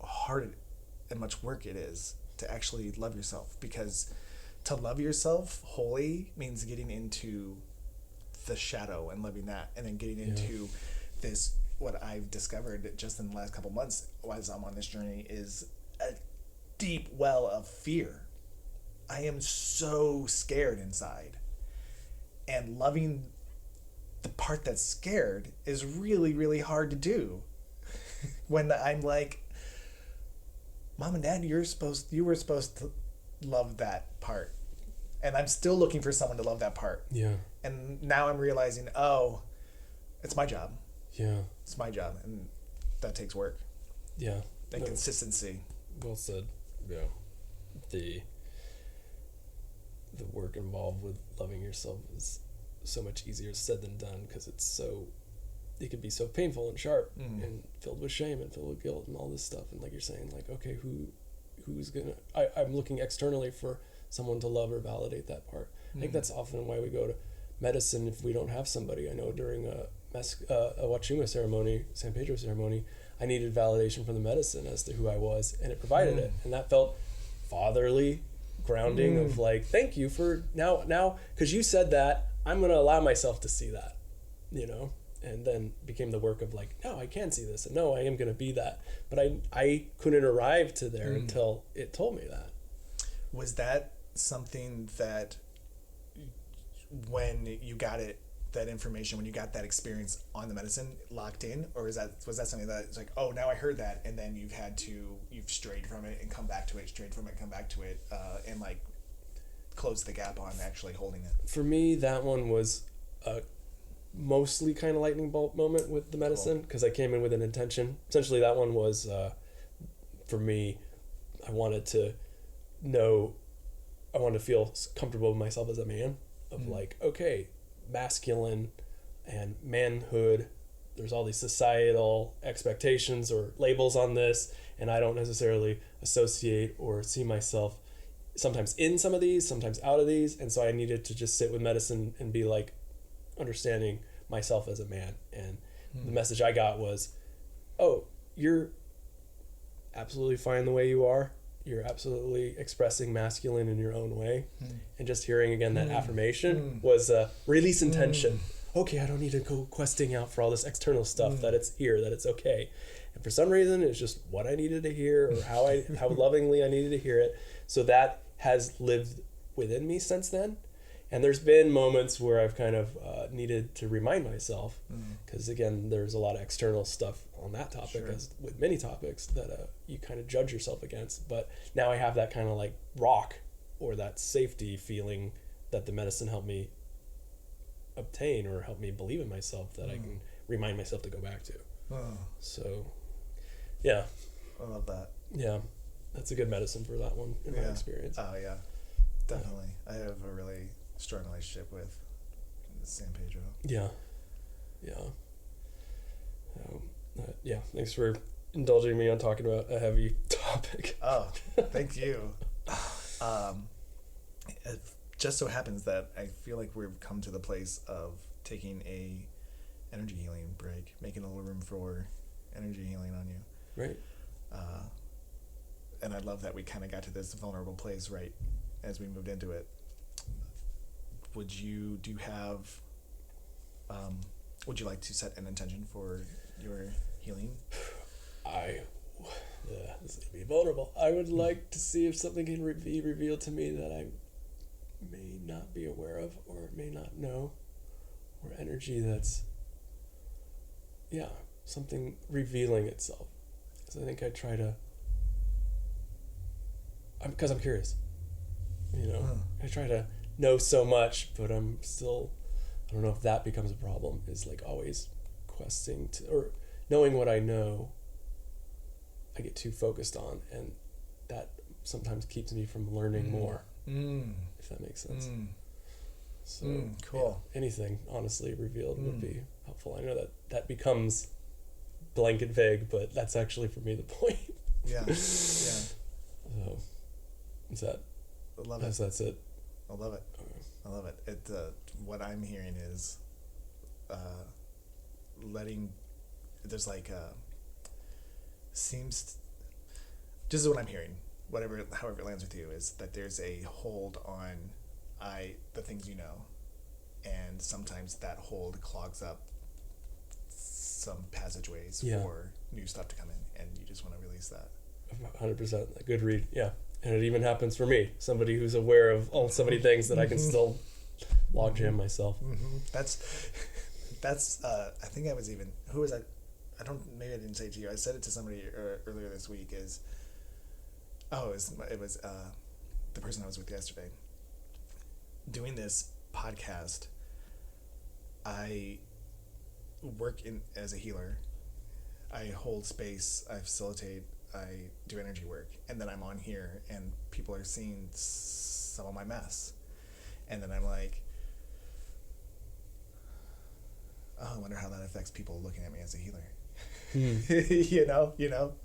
hard and much work it is to actually love yourself, because to love yourself wholly means getting into the shadow and loving that, and then getting into this, what I've discovered just in the last couple months as I'm on this journey, is a deep well of fear. I am so scared inside, and loving the part that's scared is really, really hard to do. When I'm like, Mom and Dad, you were supposed to love that part, and I'm still looking for someone to love that part. Yeah. And now I'm realizing, oh, it's my job. Yeah. It's my job, and that takes work. Yeah. And consistency. Well said. Yeah. The work involved with loving yourself is so much easier said than done, because it can be so painful and sharp and filled with shame and filled with guilt and all this stuff. And like you're saying, like, okay, who's gonna, I'm looking externally for someone to love or validate that part. I think that's often why we go to medicine if we don't have somebody. I know during a Wachuma ceremony, San Pedro ceremony, I needed validation from the medicine as to who I was, and it provided it. And that felt fatherly, grounding of like, thank you for now, because you said that, I'm going to allow myself to see that, and then became the work of like, no, I can see this, and no, I am going to be that. But I couldn't arrive to there until it told me that. Was that something that when you got that information, when you got that experience on the medicine locked in, or was that something that it's like, oh, now I heard that, and then you've strayed from it and come back to it, strayed from it, come back to it, and like close the gap on actually holding it? For me, that one was a mostly kind of lightning bolt moment with the medicine, because I came in with an intention. Essentially, that one was for me, I wanted to feel comfortable with myself as a man, of like, okay, masculine and manhood, there's all these societal expectations or labels on this, and I don't necessarily associate or see myself sometimes in some of these, sometimes out of these, and so I needed to just sit with medicine and be like understanding myself as a man. And the message I got was, oh, you're absolutely fine the way you are, you're absolutely expressing masculine in your own way. And just hearing again that affirmation was release intention. Okay, I don't need to go questing out for all this external stuff, that it's here, that it's okay. And for some reason, it's just what I needed to hear, or how lovingly I needed to hear it. So that has lived within me since then. And there's been moments where I've kind of needed to remind myself, because again, there's a lot of external stuff on that topic, as with many topics that you kind of judge yourself against. But now I have that kind of like rock or that safety feeling that the medicine helped me obtain or helped me believe in myself that I can remind myself to go back to. So, yeah. I love that. Yeah, that's a good medicine for that one in my experience. Oh, yeah. Definitely. I have a really strong relationship with San Pedro. Yeah. Yeah, thanks for indulging me on talking about a heavy topic. Oh, thank you. It just so happens that I feel like we've come to the place of taking a energy healing break, making a little room for energy healing on you. Right. And I love that we kind of got to this vulnerable place right as we moved into it. Would you like to set an intention for your healing? This is going to be vulnerable. I would like to see if something can be revealed to me that I may not be aware of or may not know, or energy that's, something revealing itself. Because I think I try to, because I'm curious, I try to know so much, but I'm still, I don't know if that becomes a problem, is like always questing to, or knowing what I know, I get too focused on, and that sometimes keeps me from learning more, if that makes sense. So cool. Anything honestly revealed would be helpful. I know that becomes blanket vague, but that's actually for me the point. Yeah. So is that? I love it. That's it. I love it. Okay. I love it. What I'm hearing is, there's like seems. This is what I'm hearing. However it lands with you, is that there's a hold on the things you know, and sometimes that hold clogs up some passageways for new stuff to come in, and you just want to release that. 100%. A good read. Yeah. And it even happens for me, somebody who's aware of so many things that I can still logjam myself. That's I think I was even, who was I? Maybe I didn't say it to you. I said it to somebody earlier this week. It was the person I was with yesterday. Doing this podcast, I work as a healer. I hold space, I facilitate, I do energy work, and then I'm on here and people are seeing some of my mess, and then I'm like, oh, I wonder how that affects people looking at me as a healer. you know,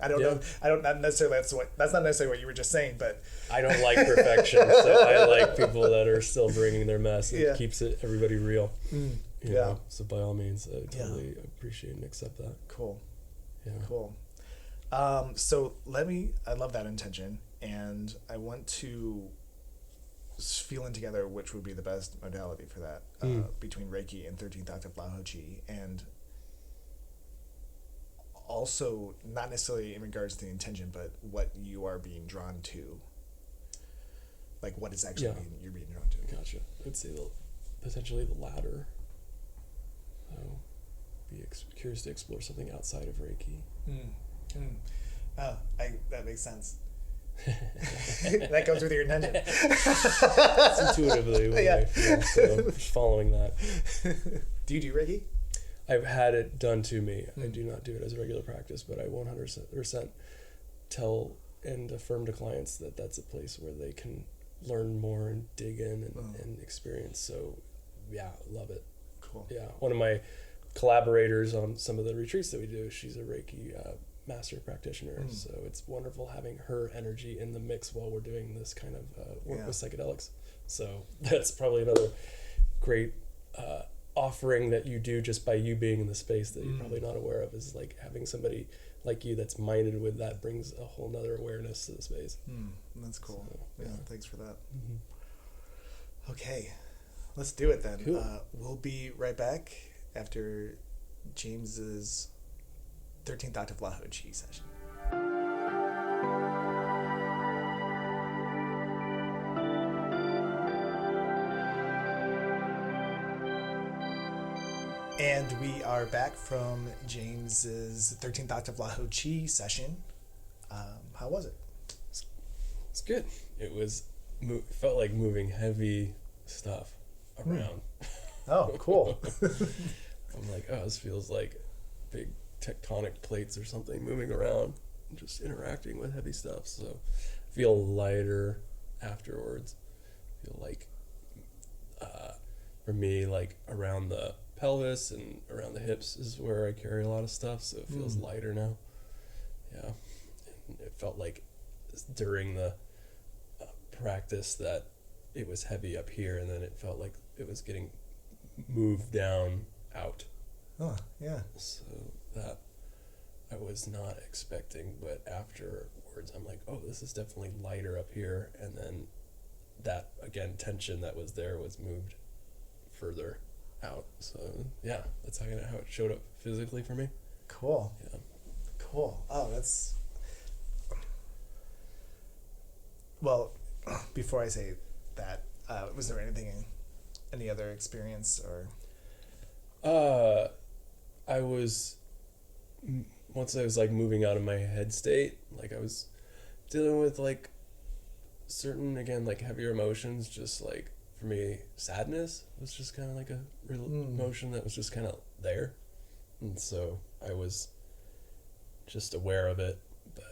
I don't know. Not necessarily that's not necessarily what you were just saying, but I don't like perfection, so I like people that are still bringing their mess. It keeps everybody real. You know? So by all means, I totally appreciate and accept that. Cool. Yeah. Cool. So I love that intention, and I want to feeling together which would be the best modality for that, between Reiki and 13th octave Lahochi, and also not necessarily in regards to the intention, but what you are being drawn to, like what is actually you're being drawn to. Gotcha. I'd say potentially the latter. So be curious to explore something outside of Reiki. Oh, that makes sense. That goes with your intention. It's intuitively what I feel, so just following that. Do you do Reiki? I've had it done to me. I do not do it as a regular practice, but I 100% tell and affirm to clients that that's a place where they can learn more and dig in and experience. So, love it. Cool. Yeah, one of my collaborators on some of the retreats that we do, she's a Reiki master practitioner, so it's wonderful having her energy in the mix while we're doing this kind of work with psychedelics. So that's probably another great offering that you do just by you being in the space that you're probably not aware of, is like having somebody like you that's minded with that brings a whole nother awareness to the space. That's cool. So, thanks for that. Okay, let's do it then. Cool. We'll be right back after James's 13th octave Lahochi session. And we are back from James's 13th Octave Lahu Chi session. How was it? It's good. It was felt like moving heavy stuff around. Oh, cool. I'm like, oh, this feels like big tectonic plates or something moving around, just interacting with heavy stuff. So I feel lighter afterwards. I feel like, for me, like around the pelvis and around the hips is where I carry a lot of stuff, so it feels lighter now. Yeah, and it felt like during the practice that it was heavy up here, and then it felt like it was getting moved down out. Oh, yeah. So that I was not expecting, but afterwards I'm like, oh, this is definitely lighter up here, and then that, again, tension that was there was moved further out. So yeah, that's how it showed up physically for me. Cool. Yeah. Cool. Oh, that's... Well, before I say that, was there any other experience or... I was, once I was like moving out of my head state, like I was dealing with like certain, again, like heavier emotions, just like for me, sadness was just kind of like a real emotion that was just kind of there. And so I was just aware of it, but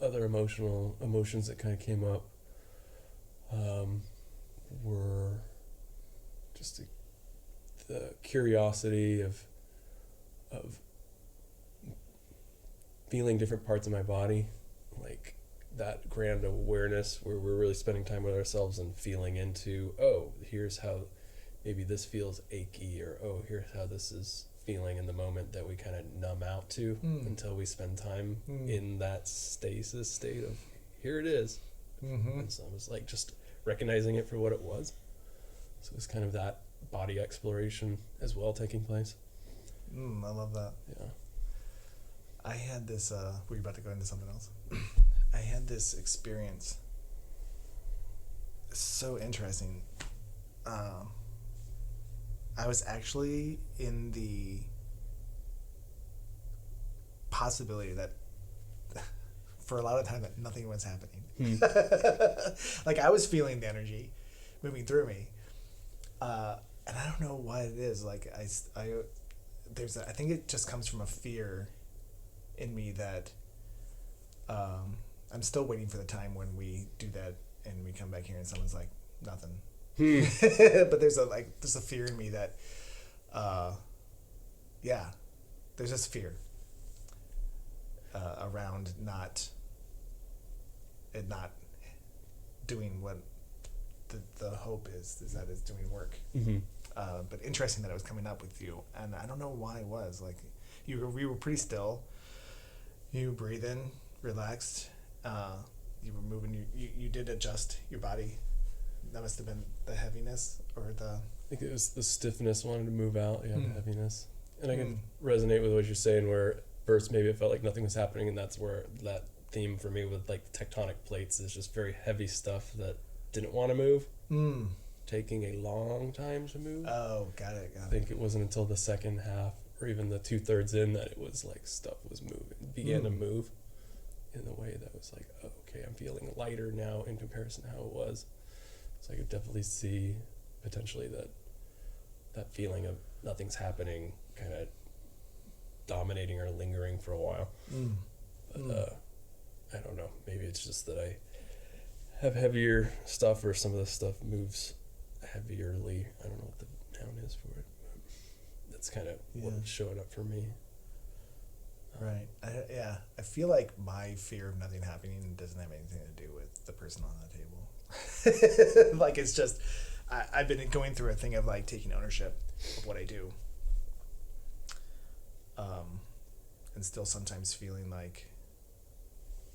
other emotions that kind of came up were just the curiosity of feeling different parts of my body, like that grand awareness where we're really spending time with ourselves and feeling into, oh, here's how maybe this feels achy, or oh, here's how this is feeling in the moment, that we kind of numb out to until we spend time in that stasis state of here it is. And so I was like just recognizing it for what it was. So it was kind of that body exploration as well taking place. I love that. Yeah. I had this, were you about to go into something else? I had this experience. So interesting. I was actually in the possibility that for a lot of time that nothing was happening. Like I was feeling the energy moving through me. And I don't know what it is. Like I think it just comes from a fear in me that I'm still waiting for the time when we do that and we come back here and someone's like, nothing. But there's a fear in me that there's this fear around not doing what the hope is that it's doing work. But interesting that it was coming up with you, and I don't know why it was. Like we were pretty still. You breathe in, relaxed. You were moving. You did adjust your body. That must have been the heaviness or the... I think it was the stiffness wanted to move out. Yeah, the heaviness. And I can resonate with what you're saying, where first maybe it felt like nothing was happening, and that's where that theme for me with like tectonic plates is just very heavy stuff that didn't want to move. Taking a long time to move. Oh, got it. I think it wasn't until the second half or even the 2/3 in that it was like stuff was moving, began to move in a way that was like, oh, okay, I'm feeling lighter now in comparison to how it was. So I could definitely see potentially that feeling of nothing's happening kind of dominating or lingering for a while. But I don't know. Maybe it's just that I have heavier stuff, or some of the stuff moves heavierly. I don't know what the noun is for it. But that's kind of what's showing up for me. Right. I feel like my fear of nothing happening doesn't have anything to do with the person on the table. Like it's just I've been going through a thing of like taking ownership of what I do, and still sometimes feeling like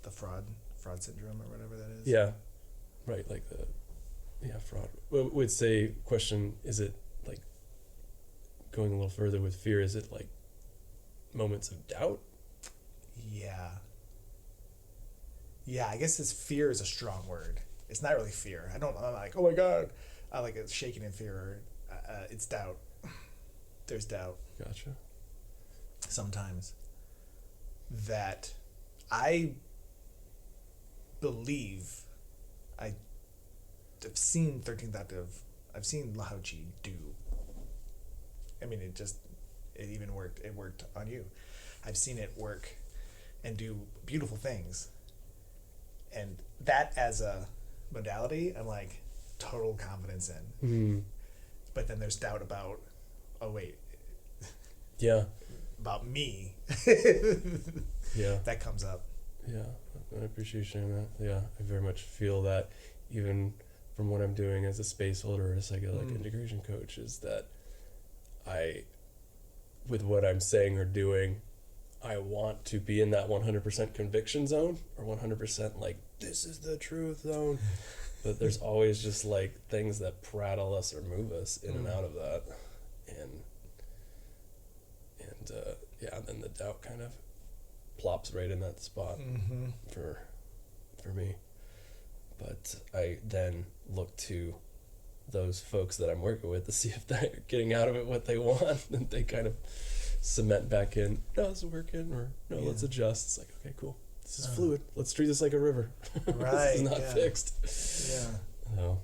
the fraud syndrome or whatever that is. Yeah, right. Like fraud. Would say question, is it like going a little further with fear? Is it like moments of doubt? Yeah, I guess fear is a strong word. It's not really fear. I'm like, oh my God, I like it's shaking in fear. it's doubt. There's doubt. Gotcha. Sometimes that I believe I've seen 13th Octave. I've seen Lahochi do. I mean, it even worked. It worked on you. I've seen it work and do beautiful things. And that as a modality, I'm like total confidence in. Mm-hmm. But then there's doubt about, oh wait. Yeah. About me. Yeah. That comes up. Yeah. I appreciate you sharing that. Yeah. I very much feel that even from what I'm doing as a space holder or a psychedelic integration coach is that with what I'm saying or doing, I want to be in that 100% conviction zone or 100% like, this is the truth zone. But there's always just like things that prattle us or move us in and out of that. And then the doubt kind of plops right in that spot for me. But I then look to those folks that I'm working with to see if they're getting out of it what they want, and they kind of cement back in, no, this is working, or no, let's adjust. It's like, okay, cool. This is fluid. Let's treat this like a river. Right. This is not fixed. Yeah. So,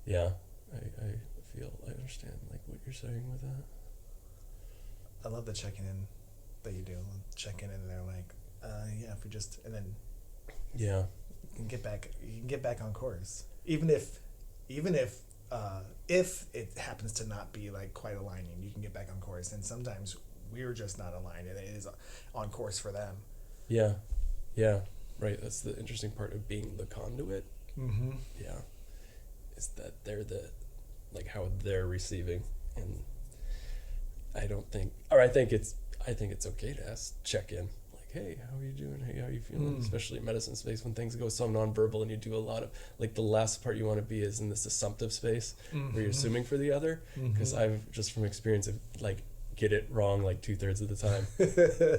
yeah, I feel I understand like what you're saying with that. I love the checking in that you do. Check in and they're like, yeah, if we just, and then yeah, you can get back on course. Even if it happens to not be like quite aligning, you can get back on course. And sometimes we're just not aligned, and it is on course for them. Yeah, yeah, right. That's the interesting part of being the conduit. Mm-hmm. Yeah, is that they're like how they're receiving, and I think it's okay to check in. Hey, how are you doing? Hey, how are you feeling? Especially in medicine space when things go so nonverbal and you do a lot of, like, the last part you want to be is in this assumptive space where you're assuming for the other. Because I've just from experience of like get it wrong like 2/3 of the time.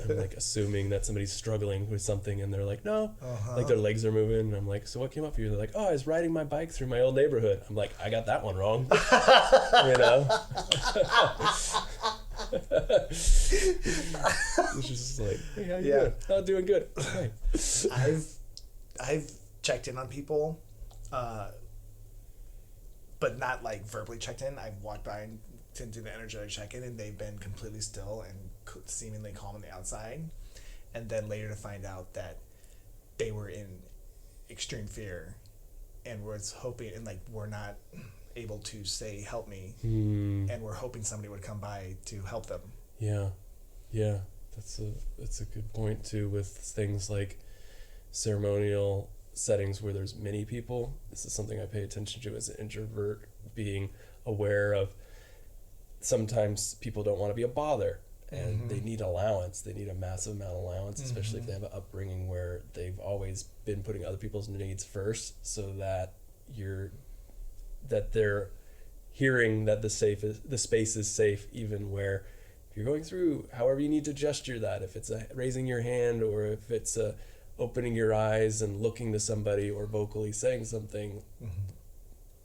I'm like assuming that somebody's struggling with something and they're like, no, like their legs are moving. And I'm like, so what came up for you? They're like, oh, I was riding my bike through my old neighborhood. I'm like, I got that one wrong. You know? It's just like, hey, how you doing? Oh, doing good. Okay. I've checked in on people, but not like verbally checked in. I've walked by and to do the energetic check-in, and they've been completely still and seemingly calm on the outside, and then later to find out that they were in extreme fear and was hoping, and like were not able to say help me, and we're hoping somebody would come by to help them. Yeah that's a good point too, with things like ceremonial settings where there's many people. This is something I pay attention to as an introvert, being aware of sometimes people don't want to be a bother, and they need allowance. They need a massive amount of allowance, especially if they have an upbringing where they've always been putting other people's needs first, so that they're hearing that the space is safe, even where if you're going through however you need to gesture that, if it's raising your hand or if it's opening your eyes and looking to somebody or vocally saying something,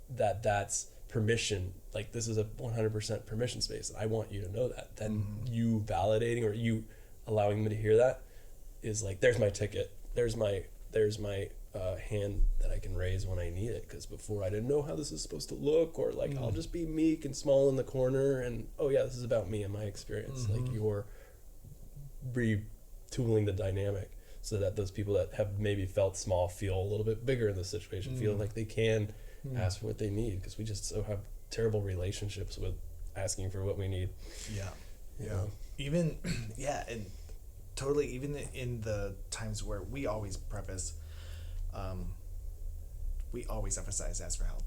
that's permission. Like, this is a 100% permission space. I want you to know that. Then you validating or you allowing me to hear that is like, there's my ticket. There's my hand that I can raise when I need it. Because before I didn't know how this is supposed to look, or like I'll just be meek and small in the corner, and oh yeah, this is about me and my experience. Like, you're retooling the dynamic so that those people that have maybe felt small feel a little bit bigger in the situation, feel like they can ask for what they need, because we just so have terrible relationships with asking for what we need. You know? Even and totally, even in the times where we always preface, we always emphasize ask for help.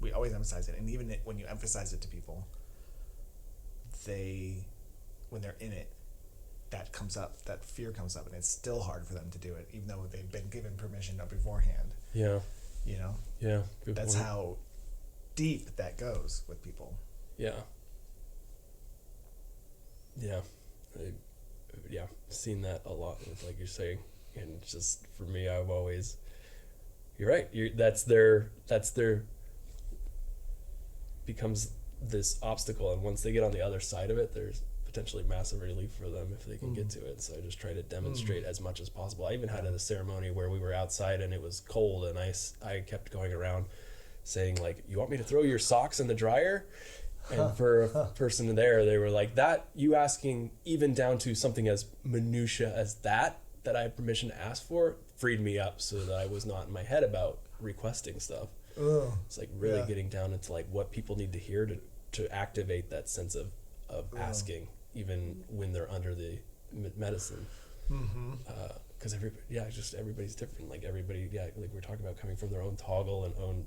We always emphasize it, and even when you emphasize it to people, when they're in it, that comes up, that fear comes up, and it's still hard for them to do it, even though they've been given permission beforehand. Yeah. You know? Yeah. That's point. how deep that goes with people. Yeah. Seen that a lot with, like you're saying, and just for me, I've always, you're right. That's their becomes this obstacle, and once they get on the other side of it, there's potentially massive relief for them if they can get to it. So I just try to demonstrate as much as possible. I even had a ceremony where we were outside and it was cold, and I kept going around saying, like, you want me to throw your socks in the dryer? And for a person there, they were like, that, you asking even down to something as minutia as that I had permission to ask for, freed me up so that I was not in my head about requesting stuff. It's like really getting down into like what people need to hear to activate that sense of asking, even when they're under the medicine. Because everybody's different. Like everybody, like we're talking about, coming from their own toggle and own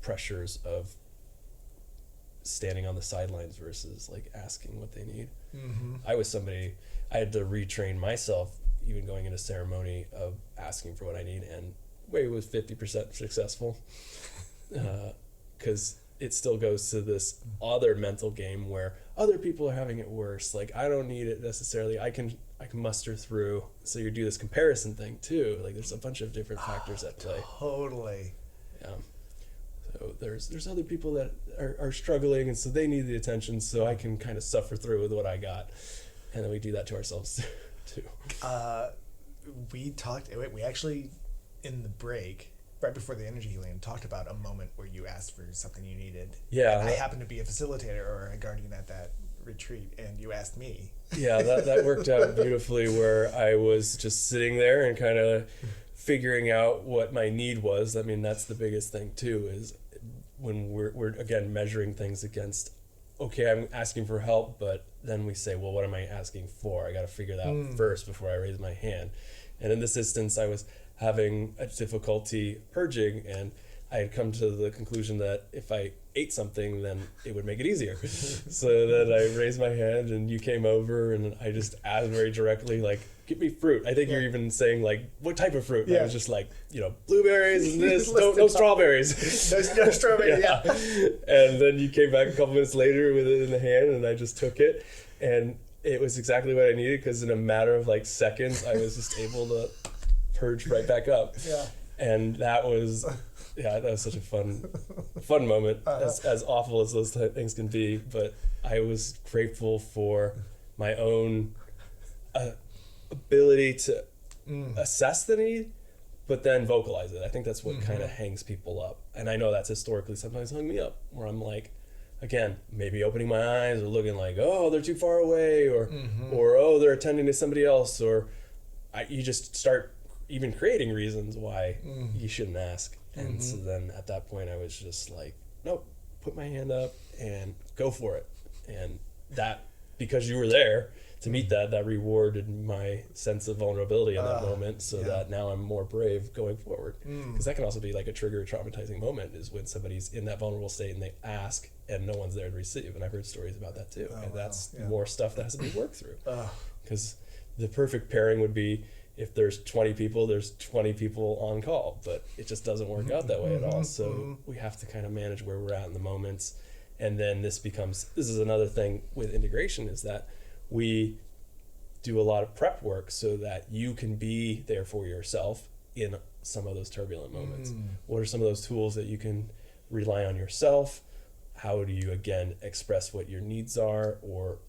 pressures of standing on the sidelines versus like asking what they need. I was somebody, I had to retrain myself, even going into ceremony, of asking for what I need, and way was 50% successful, because it still goes to this other mental game where other people are having it worse. Like, I don't need it necessarily. I can muster through. So you do this comparison thing too. Like, there's a bunch of different factors at play. Totally. Yeah. So there's other people that are struggling, and so they need the attention, so I can kind of suffer through with what I got. And then we do that to ourselves too. We actually, in the break, right before the energy healing, talked about a moment where you asked for something you needed. Yeah. And I happened to be a facilitator or a guardian at that retreat, and you asked me. Yeah, that worked out beautifully, where I was just sitting there and kind of figuring out what my need was. I mean, that's the biggest thing too, is when we're again measuring things against, okay, I'm asking for help, but then we say, well, what am I asking for? I got to figure that out first before I raise my hand. And in this instance, I was having a difficulty purging, and I had come to the conclusion that if I ate something, then it would make it easier. So then I raised my hand, and you came over, and I just asked very directly, like, give me fruit. I think you're even saying, like, what type of fruit? And I was just like, blueberries and this, no strawberries. No strawberries, yeah. And then you came back a couple minutes later with it in the hand, and I just took it, and it was exactly what I needed, because in a matter of like seconds, I was just able to purge right back up. Yeah. And that was such a fun moment, as awful as those things can be. But I was grateful for my own ability to assess the need, but then vocalize it. I think that's what kind of hangs people up. And I know that's historically sometimes hung me up, where I'm like, again, maybe opening my eyes or looking like, oh, they're too far away, or oh, they're attending to somebody else, or you just start even creating reasons why you shouldn't ask. And so then at that point I was just like, nope, put my hand up and go for it. And that, because you were there to meet that rewarded my sense of vulnerability in that moment, so that now I'm more brave going forward. Because that can also be like a trigger, traumatizing moment, is when somebody's in that vulnerable state and they ask and no one's there to receive. And I've heard stories about that too. And that's more stuff that has to be worked through. Because the perfect pairing would be, if there's 20 people, there's 20 people on call, but it just doesn't work out that way at all. So we have to kind of manage where we're at in the moments. And then this is another thing with integration, is that we do a lot of prep work so that you can be there for yourself in some of those turbulent moments. What are some of those tools that you can rely on yourself? How do you, again, express what your needs are, or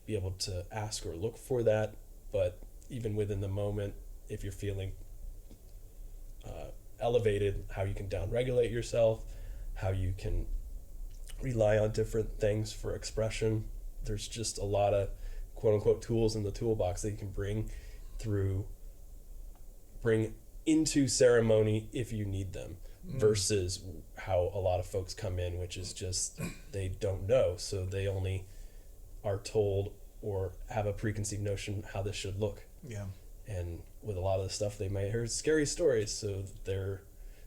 be able to ask or look for that? But even within the moment, if you're feeling elevated, how you can downregulate yourself, how you can rely on different things for expression. There's just a lot of quote unquote tools in the toolbox that you can bring into ceremony if you need them, versus how a lot of folks come in, which is just, they don't know, so they only are told or have a preconceived notion how this should look. Yeah. And with a lot of the stuff, they might hear scary stories,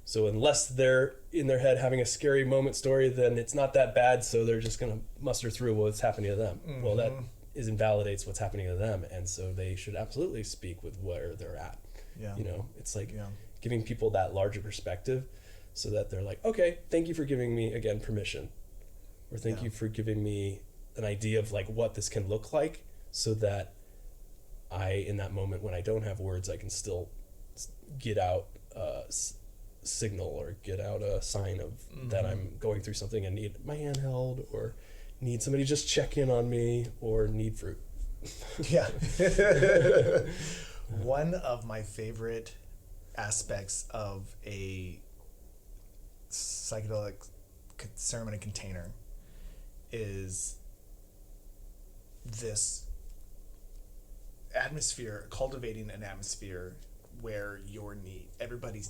so unless they're in their head having a scary moment story, then it's not that bad, so they're just gonna muster through what's happening to them. Well, that invalidates what's happening to them, and so they should absolutely speak with where they're at. It's like giving people that larger perspective, so that they're like, okay, thank you for giving me, again, permission, or thank you for giving me an idea of like what this can look like, so that in that moment when I don't have words, I can still get out signal or get out a sign of that I'm going through something and need my hand held, or need somebody to just check in on me, or need fruit. Yeah. One of my favorite aspects of a psychedelic ceremony container is this atmosphere, cultivating an atmosphere where everybody's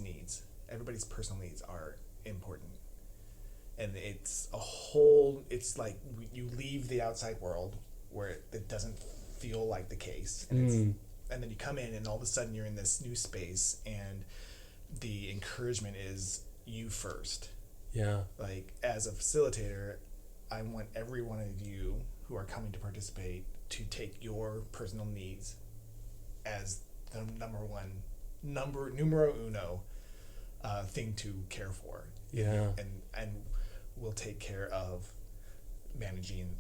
personal needs are important. And it's like you leave the outside world where it doesn't feel like the case. And then you come in and all of a sudden you're in this new space, and the encouragement is you first. Yeah. Like, as a facilitator, I want every one of you who are coming to participate to take your personal needs as the numero uno thing to care for. Yeah. And we'll take care of managing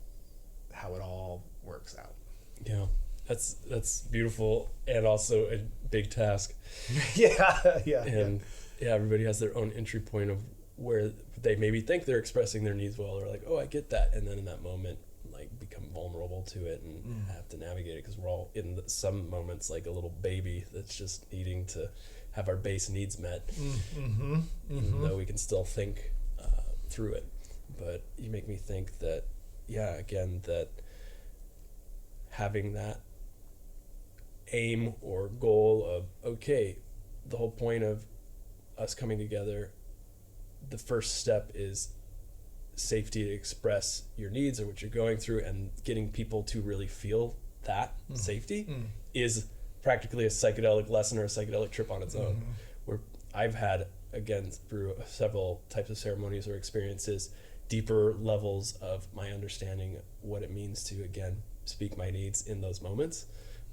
how it all works out. Yeah. That's beautiful, and also a big task. Yeah. Everybody has their own entry point of where they maybe think they're expressing their needs well, or like, oh, I get that, and then in that moment, like, become vulnerable to it and have to navigate it, because we're all in some moments like a little baby that's just needing to have our base needs met, even though we can still think through it. But you make me think that, again, that having that aim or goal of, okay, the whole point of us coming together, the first step is safety to express your needs or what you're going through, and getting people to really feel that safety is practically a psychedelic lesson or a psychedelic trip on its own. Where I've had, again, through several types of ceremonies or experiences, deeper levels of my understanding what it means to, again, speak my needs in those moments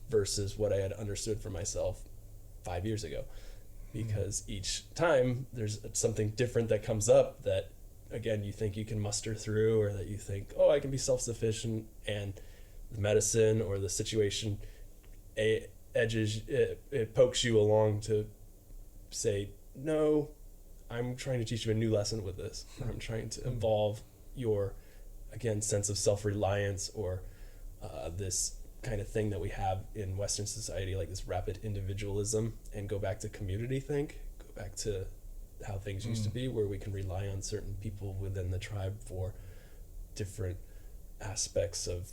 versus what I had understood for myself 5 years ago. Because each time there's something different that comes up that, again, you think you can muster through, or that you think, oh, I can be self-sufficient, and the medicine or the situation it pokes you along to say, no, I'm trying to teach you a new lesson with this. I'm trying to evolve your, again, sense of self-reliance, or this kind of thing that we have in Western society, like this rapid individualism, and go back to community think, go back to how things used to be, where we can rely on certain people within the tribe for different aspects of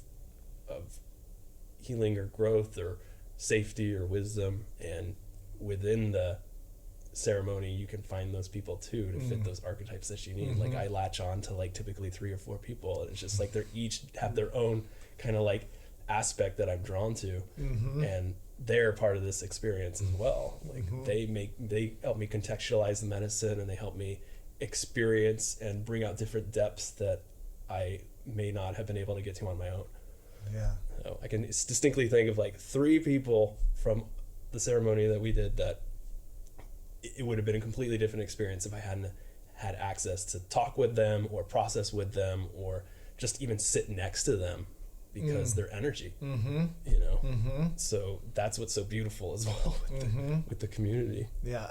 healing or growth or safety or wisdom. And within the ceremony, you can find those people too to fit those archetypes that you need. Like, I latch on to like typically 3 or 4 people, and it's just like they're each have their own kind of like aspect that I'm drawn to, and they're part of this experience as well. Like, they help me contextualize the medicine, and they help me experience and bring out different depths that I may not have been able to get to on my own. Yeah. So I can distinctly think of like 3 people from the ceremony that we did that it would have been a completely different experience if I hadn't had access to talk with them or process with them or just even sit next to them, because their energy, you know. So that's what's so beautiful as well with the community. Yeah,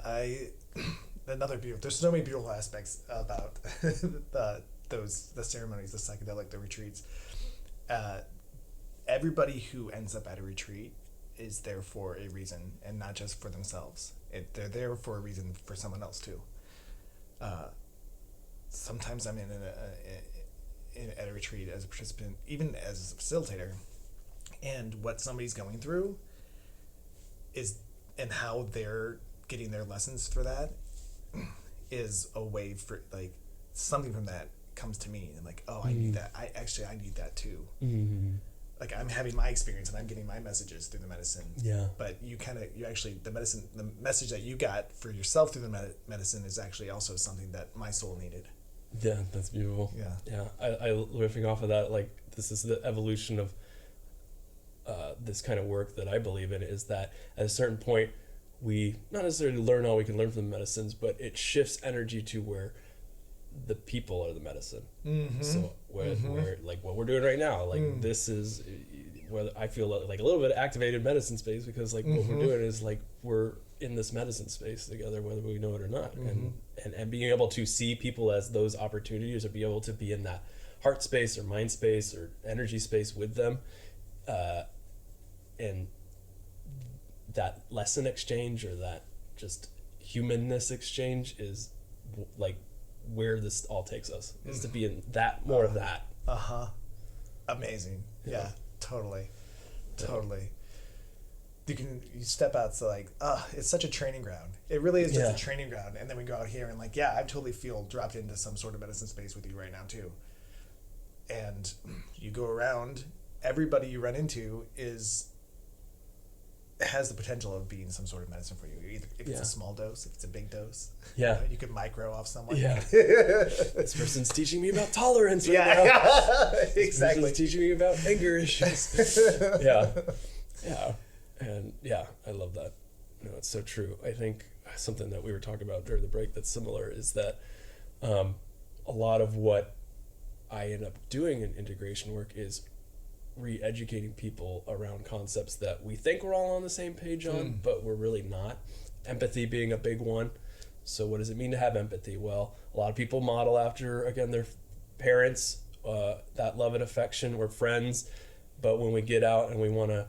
there's so many beautiful aspects about the ceremonies, the psychedelic, the retreats. Everybody who ends up at a retreat is there for a reason, and not just for themselves. They're there for a reason for someone else too. Sometimes I'm at a retreat as a participant, even as a facilitator, and what somebody's going through is, and how they're getting their lessons for that, is a way for, like, something from that comes to me, and like, oh, I need that. I need that too. Like, I'm having my experience and I'm getting my messages through the medicine. Yeah. But the message that you got for yourself through the medicine is actually also something that my soul needed. Yeah, that's beautiful. Yeah. I riffing off of that, like, this is the evolution of this kind of work that I believe in, is that at a certain point we not necessarily learn all we can learn from the medicines, but it shifts energy to where the people are the medicine. So where like what we're doing right now, like this is where I feel like a little bit of activated medicine space, because like what we're doing is like we're in this medicine space together, whether we know it or not. and being able to see people as those opportunities, or be able to be in that heart space or mind space or energy space with them, and that lesson exchange or that just humanness exchange is like where this all takes us, is to be in that, more of that. Amazing. Yeah, totally. You step out, so like, it's such a training ground. It really is just a training ground. And then we go out here and like, I totally feel dropped into some sort of medicine space with you right now too. And you go around, everybody you run into has the potential of being some sort of medicine for you. Either if it's a small dose, if it's a big dose. Yeah. You could micro off someone. Yeah. This person's teaching me about tolerance right now. This person's teaching me about anger issues. Yeah. And I love that. No, it's so true. I think something that we were talking about during the break that's similar is that a lot of what I end up doing in integration work is re-educating people around concepts that we think we're all on the same page on, but we're really not. Empathy being a big one. So what does it mean to have empathy? Well, a lot of people model after, again, their parents, that love and affection, or friends. But when we get out and we want to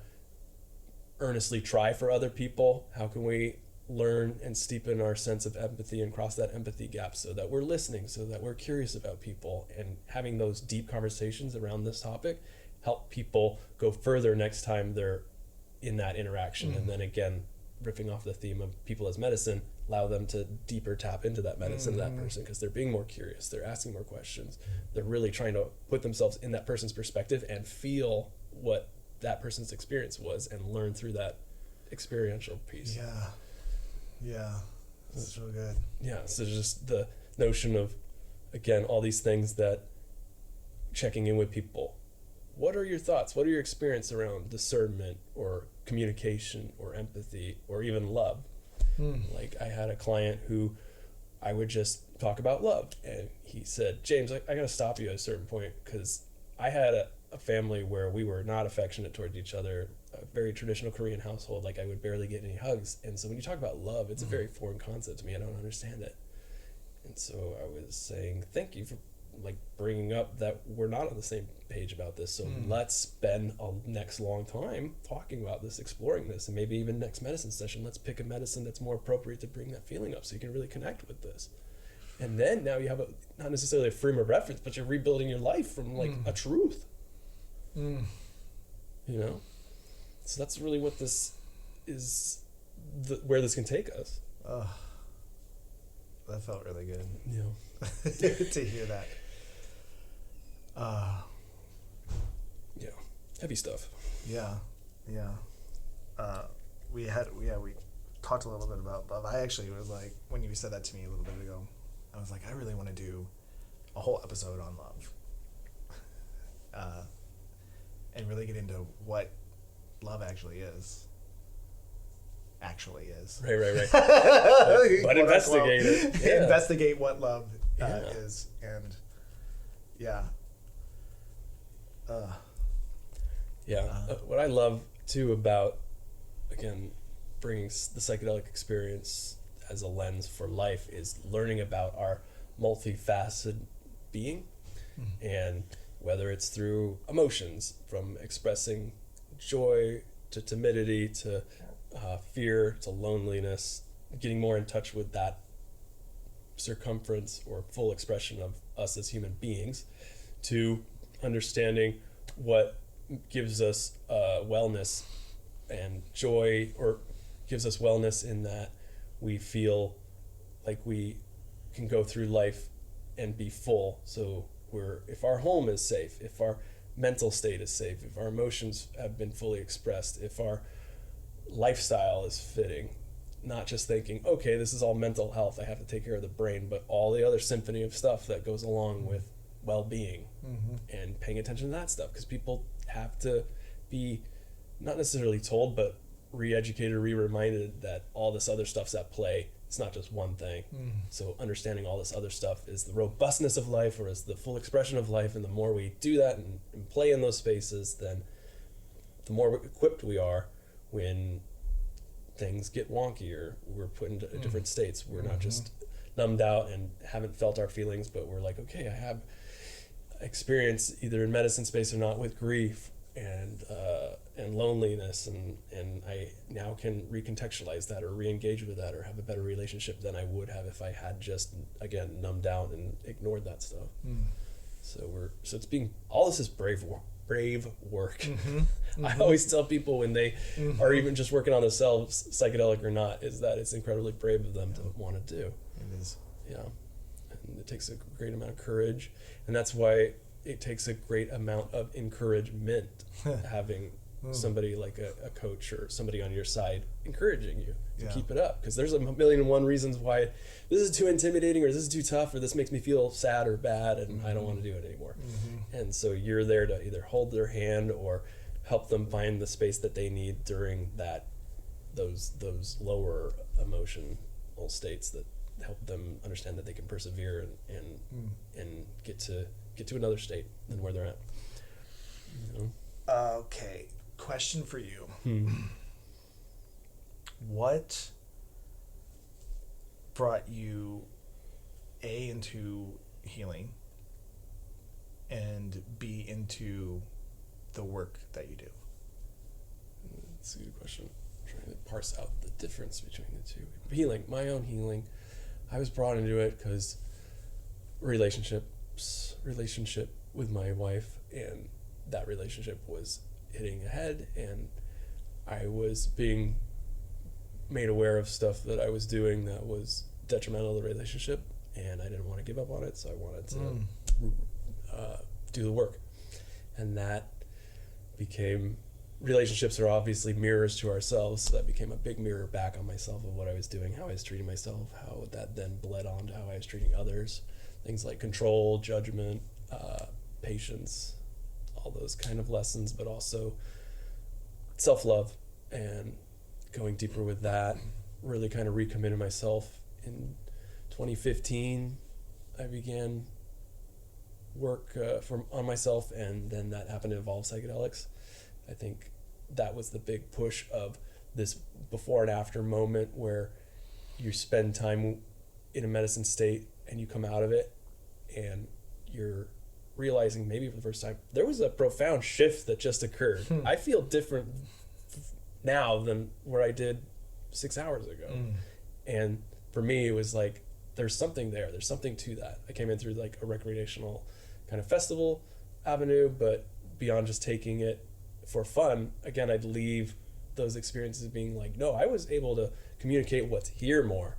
earnestly try for other people, how can we learn and steepen our sense of empathy and cross that empathy gap, so that we're listening, so that we're curious about people, and having those deep conversations around this topic help people go further next time they're in that interaction. And then again, ripping off the theme of people as medicine, allow them to deeper tap into that medicine of that person, because they're being more curious, they're asking more questions, they're really trying to put themselves in that person's perspective and feel what that person's experience was and learn through that experiential piece. Yeah, that's so good. Yeah, so just the notion of, again, all these things, that checking in with people. What are your thoughts? What are your experience around discernment or communication or empathy or even love? Like, I had a client who I would just talk about love, and he said, James, I got to stop you at a certain point, because I had a family where we were not affectionate towards each other, a very traditional Korean household. Like, I would barely get any hugs. And so when you talk about love, it's a very foreign concept to me. I don't understand it. And so I was saying, thank you for like bringing up that we're not on the same page about this. So let's spend a next long time talking about this, exploring this, and maybe even next medicine session, let's pick a medicine that's more appropriate to bring that feeling up, so you can really connect with this. And then now you have not necessarily a frame of reference, but you're rebuilding your life from like a truth. You know? So that's really what this is, where this can take us. That felt really good. Yeah. To hear that. Yeah. Heavy stuff. Yeah. We talked a little bit about love. I actually was like, when you said that to me a little bit ago, I was like, I really want to do a whole episode on love. And really get into what love actually is. Right. But investigate it. Yeah. Investigate what love is. And what I love too about, again, bringing the psychedelic experience as a lens for life is learning about our multifaceted being, and whether it's through emotions, from expressing joy to timidity to fear to loneliness, getting more in touch with that circumference or full expression of us as human beings, to understanding what gives us wellness and joy, or gives us wellness in that we feel like we can go through life and be full. So if our home is safe, if our mental state is safe, if our emotions have been fully expressed, if our lifestyle is fitting, not just thinking, okay, this is all mental health, I have to take care of the brain, but all the other symphony of stuff that goes along with well-being, and paying attention to that stuff, because people have to be not necessarily told, but re-educated, re-reminded that all this other stuff's at play. It's not just one thing. So understanding all this other stuff is the robustness of life, or is the full expression of life, and the more we do that and play in those spaces, then the more equipped we are when things get wonky or we're put into different states. We're not numbed out and haven't felt our feelings, but we're like, okay, I have experience either in medicine space or not with grief and loneliness, and I now can recontextualize that or re-engage with that or have a better relationship than I would have if I had just, again, numbed out and ignored that stuff. So it's being, all this is brave work. I always tell people when they are even just working on themselves, psychedelic or not, is that it's incredibly brave of them to want to do. It is. Yeah. And it takes a great amount of courage, and that's why it takes a great amount of encouragement having somebody like a coach or somebody on your side encouraging you to keep it up, because there's a million and one reasons why this is too intimidating or this is too tough or this makes me feel sad or bad and I don't want to do it anymore. And so you're there to either hold their hand or help them find the space that they need during those lower emotional states that help them understand that they can persevere and get to another state than where they're at. Okay, question for you. What brought you into healing and B into the work that you do? That's a good question. I'm trying to parse out the difference between the two. Healing, my own healing, I was brought into it because relationship with my wife, and that relationship was hitting a head, and I was being made aware of stuff that I was doing that was detrimental to the relationship, and I didn't want to give up on it, so I wanted to do the work. And that became, relationships are obviously mirrors to ourselves, so that became a big mirror back on myself of what I was doing, how I was treating myself, how that then bled on to how I was treating others. Things like control, judgment, patience, all those kind of lessons, but also self-love and going deeper with that. Really kind of recommitted myself. In 2015, I began work on myself, and then that happened to involve psychedelics. I think that was the big push of this before and after moment where you spend time in a medicine state and you come out of it and you're realizing maybe for the first time there was a profound shift that just occurred. I feel different now than where I did 6 hours ago. And for me, it was like, there's something there. There's something to that. I came in through like a recreational kind of festival avenue, but beyond just taking it for fun, again, I'd leave those experiences being like, no, I was able to communicate what's here more.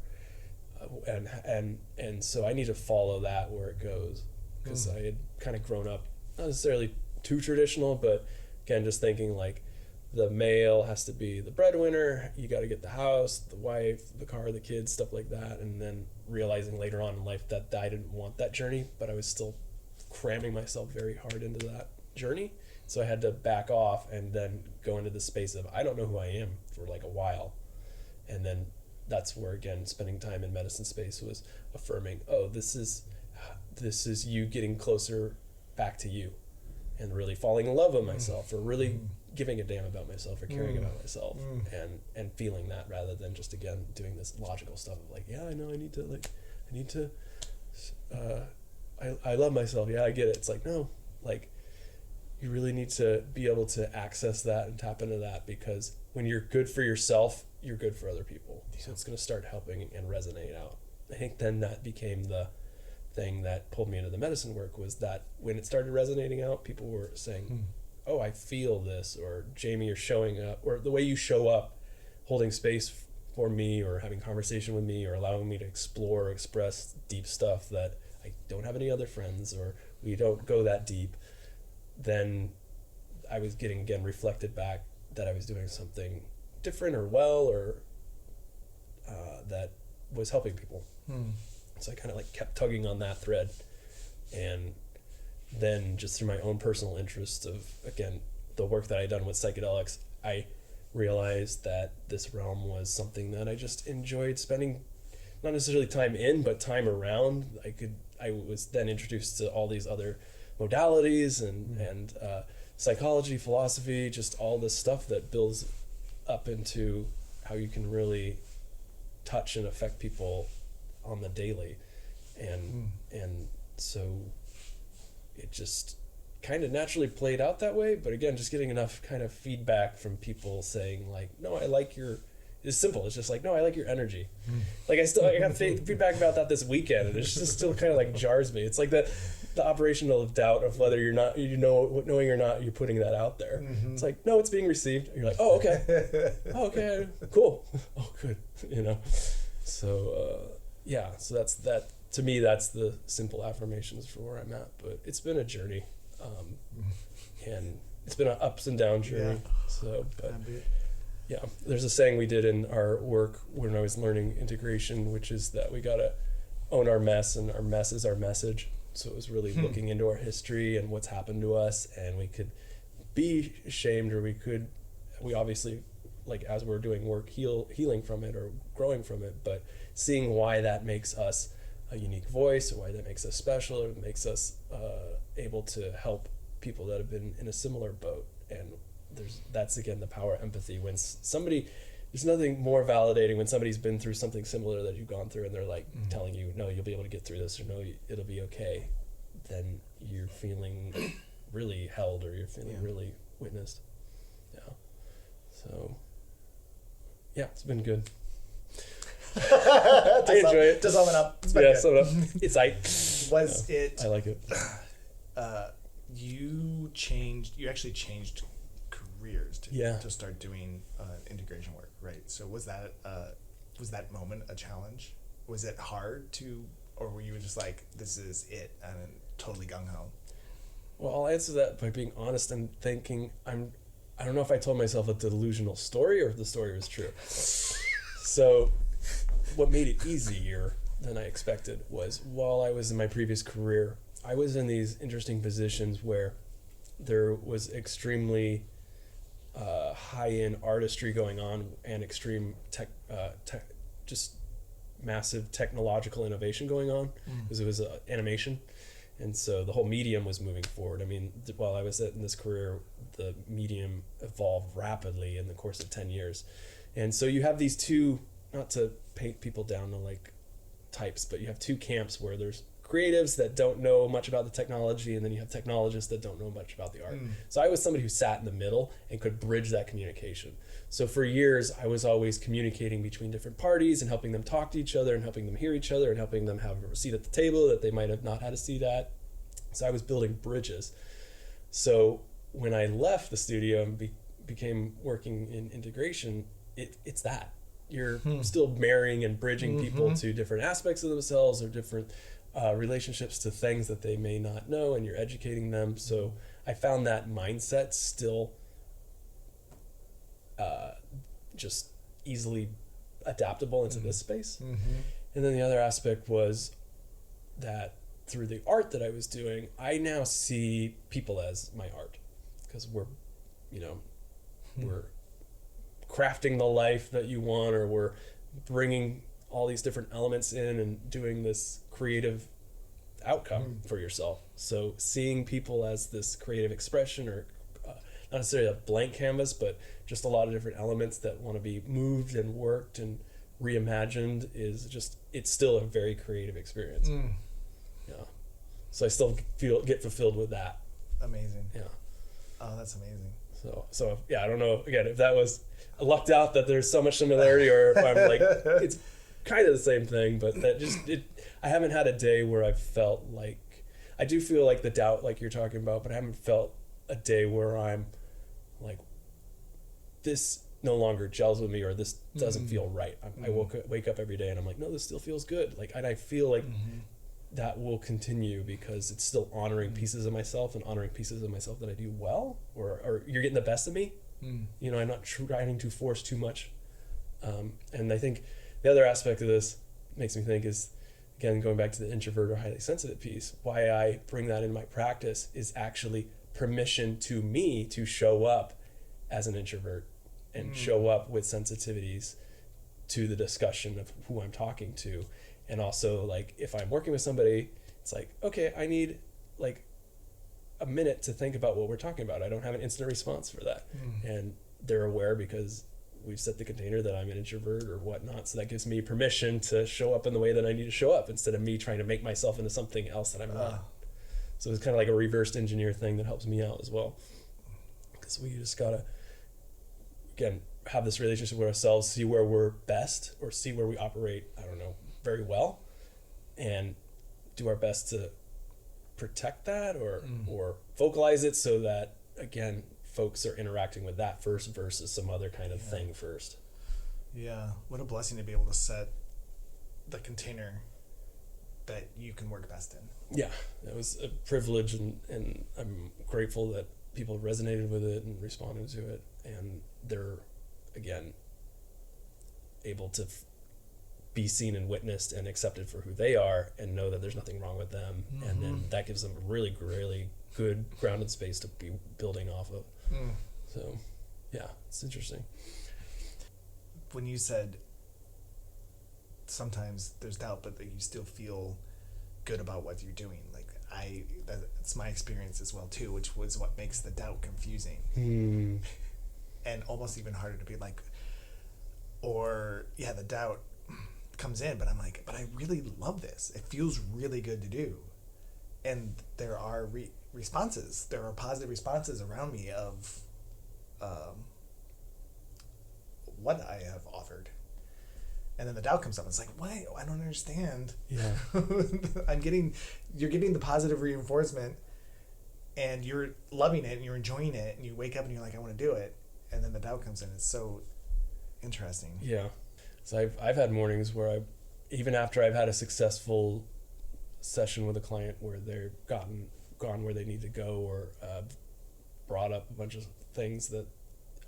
And so I need to follow that where it goes, because I had kind of grown up, not necessarily too traditional, but again, just thinking like the male has to be the breadwinner, you got to get the house, the wife, the car, the kids, stuff like that. And then realizing later on in life that I didn't want that journey, but I was still cramming myself very hard into that journey. So I had to back off and then go into the space of, I don't know who I am, for like a while. And then that's where, again, spending time in medicine space was affirming, oh, this is you getting closer back to you, and really falling in love with myself, or really giving a damn about myself, or caring about myself, and feeling that, rather than just, again, doing this logical stuff of like, yeah, I know I love myself. Yeah, I get it. It's like, no, like, you really need to be able to access that and tap into that, because when you're good for yourself, you're good for other people. So it's going to start helping and resonate out. I think then that became the thing that pulled me into the medicine work, was that when it started resonating out, people were saying, oh, I feel this, or Jamie, you're showing up, or the way you show up, holding space for me, or having conversation with me, or allowing me to explore or express deep stuff that I don't have any other friends, or we don't go that deep. Then I was getting, again, reflected back that I was doing something different or well, or that was helping people. So I kind of like kept tugging on that thread. And then just through my own personal interest of, again, the work that I'd done with psychedelics, I realized that this realm was something that I just enjoyed spending, not necessarily time in, but time around. I was then introduced to all these other modalities and psychology, philosophy, just all this stuff that builds up into how you can really touch and affect people on the daily. And so it just kind of naturally played out that way. But again, just getting enough kind of feedback from people saying like, no, I like your, it's simple. It's just like, no, I like your energy. Like I got feedback about that this weekend, and it's just still kind of like jars me. It's like the operational doubt of whether you're not, knowing or not, you're putting that out there. It's like, no, it's being received. And you're like, oh, okay. Oh, okay. Cool. Oh, good. So, so that's that. To me, that's the simple affirmations for where I'm at. But it's been a journey. And it's been an ups and down journey. Yeah. So, but yeah, there's a saying we did in our work when I was learning integration, which is that we gotta own our mess, and our mess is our message. So it was really looking into our history and what's happened to us, and we could be ashamed, or we obviously, like as we're doing work, healing from it or growing from it, but seeing why that makes us a unique voice, or why that makes us special, or makes us able to help people that have been in a similar boat. And that's again the power of empathy. When there's nothing more validating when somebody's been through something similar that you've gone through, and they're like telling you, no, you'll be able to get through this, or no, it'll be okay. Then you're feeling really held, or you're feeling really witnessed. Yeah. So yeah, it's been good. I enjoy it. To sum it up. Sum it up. It's it. I like it. You actually changed careers to start doing integration work, right? So was that moment a challenge? Was it hard or were you just like, this is it, and totally gung-ho? Well, I'll answer that by being honest and thinking I don't know if I told myself a delusional story or if the story was true. So what made it easier than I expected was, while I was in my previous career, I was in these interesting positions where there was extremely high-end artistry going on, and extreme just massive technological innovation going on, because it was animation. And so the whole medium was moving forward. I mean, while I was in this career, the medium evolved rapidly in the course of 10 years. And so you have these two, not to paint people down to like types, but you have two camps where there's creatives that don't know much about the technology, and then you have technologists that don't know much about the art. So I was somebody who sat in the middle and could bridge that communication. So for years, I was always communicating between different parties and helping them talk to each other and helping them hear each other and helping them have a seat at the table that they might have not had a seat at. So I was building bridges. So when I left the studio and became working in integration, it's that. You're still marrying and bridging people to different aspects of themselves, or different relationships to things that they may not know, and you're educating them. So I found that mindset still just easily adaptable into this space. And then the other aspect was that through the art that I was doing, I now see people as my art, because we're crafting the life that you want, or we're bringing all these different elements in and doing this creative outcome for yourself. So seeing people as this creative expression, or not necessarily a blank canvas, but just a lot of different elements that want to be moved and worked and reimagined, it's still a very creative experience. Yeah. So I still get fulfilled with that. Amazing. Yeah. Oh, that's amazing. So yeah, I don't know, again, if that was, I lucked out that there's so much similarity, or if I'm like, it's kind of the same thing, but I haven't had a day where I've felt like, I do feel like the doubt like you're talking about, but I haven't felt a day where I'm like, this no longer gels with me, or this doesn't feel right. I wake up every day and I'm like, no, this still feels good. Like, and I feel like that will continue, because it's still honoring pieces of myself, and honoring pieces of myself that I do well, or you're getting the best of me. I'm not trying to force too much. And I think the other aspect of this makes me think is, again, going back to the introvert or highly sensitive piece, why I bring that in my practice is actually permission to me to show up as an introvert and show up with sensitivities to the discussion of who I'm talking to. And also, like, if I'm working with somebody, it's like, okay, I need like a minute to think about what we're talking about. I don't have an instant response for that. And they're aware, because we've set the container that I'm an introvert or whatnot. So that gives me permission to show up in the way that I need to show up instead of me trying to make myself into something else that I'm not. So it's kind of like a reversed engineer thing that helps me out as well. Because we just gotta, again, have this relationship with ourselves, see where we're best or see where we operate, I don't know, very well, and do our best to protect that or vocalize it so that, again, folks are interacting with that first versus some other kind of thing first. Yeah. What a blessing to be able to set the container that you can work best in. Yeah, it was a privilege, and I'm grateful that people resonated with it and responded to it, and they're, again, able to be seen and witnessed and accepted for who they are and know that there's nothing wrong with them. And then that gives them a really, really good grounded space to be building off of. So, yeah, it's interesting. When you said sometimes there's doubt, but that you still feel good about what you're doing, like that's my experience as well too, which was what makes the doubt confusing and almost even harder to be like, or the doubt comes in, but I'm like, but I really love this. It feels really good to do, and there are responses. There are positive responses around me of what I have offered. And then the doubt comes up. It's like, what? I don't understand. Yeah. You're getting the positive reinforcement, and you're loving it, and you're enjoying it, and you wake up and you're like, I want to do it. And then the doubt comes in. It's so interesting. Yeah. So I've had mornings where even after I've had a successful session with a client where they're gone where they need to go, or brought up a bunch of things that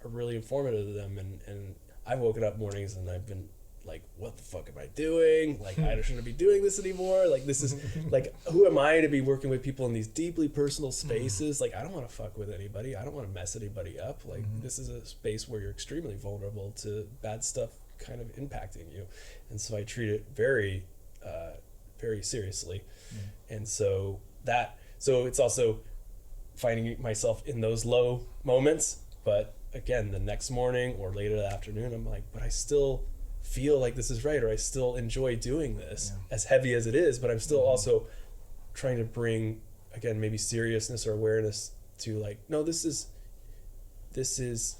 are really informative to them, and I've woken up mornings and I've been like, what the fuck am I doing? Like, I shouldn't be doing this anymore. Like, this is like, who am I to be working with people in these deeply personal spaces? Like, I don't want to fuck with anybody. I don't want to mess anybody up. Like, this is a space where you're extremely vulnerable to bad stuff kind of impacting you. And so I treat it very, very seriously. And so it's also finding myself in those low moments. But again, the next morning or later that afternoon, I'm like, but I still feel like this is right, or I still enjoy doing this, as heavy as it is, but I'm still also trying to bring, again, maybe seriousness or awareness to, like, no, this is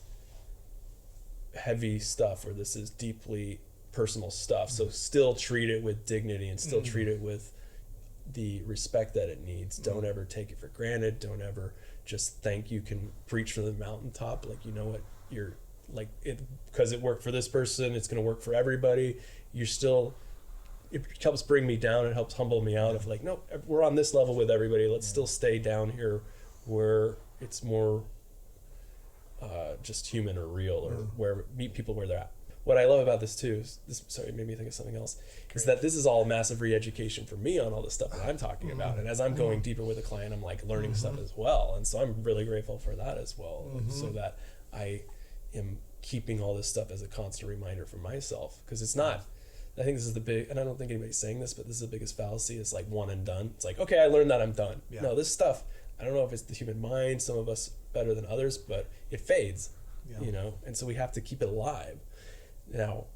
heavy stuff, or this is deeply personal stuff. So still treat it with dignity and still treat it with the respect that it needs. Don't ever take it for granted. Don't ever just think you can preach from the mountaintop. Like, you know what, you're like, it because it worked for this person, it's going to work for everybody. It helps bring me down. It helps humble me out of like, no, we're on this level with everybody. Let's still stay down here where it's more just human or real, or where meet people where they're at. What I love about this too it made me think of something else. Great. Is that this is all massive re-education for me on all the stuff that I'm talking about. And as I'm going deeper with a client, I'm like learning stuff as well. And so I'm really grateful for that as well. So that I am keeping all this stuff as a constant reminder for myself. Because it's not, I think this is the big, and I don't think anybody's saying this, but this is the biggest fallacy. It's like one and done. It's like, okay, I learned that, I'm done. Yeah. No, this stuff, I don't know if it's the human mind, some of us better than others, but it fades, you know? And so we have to keep it alive. Now,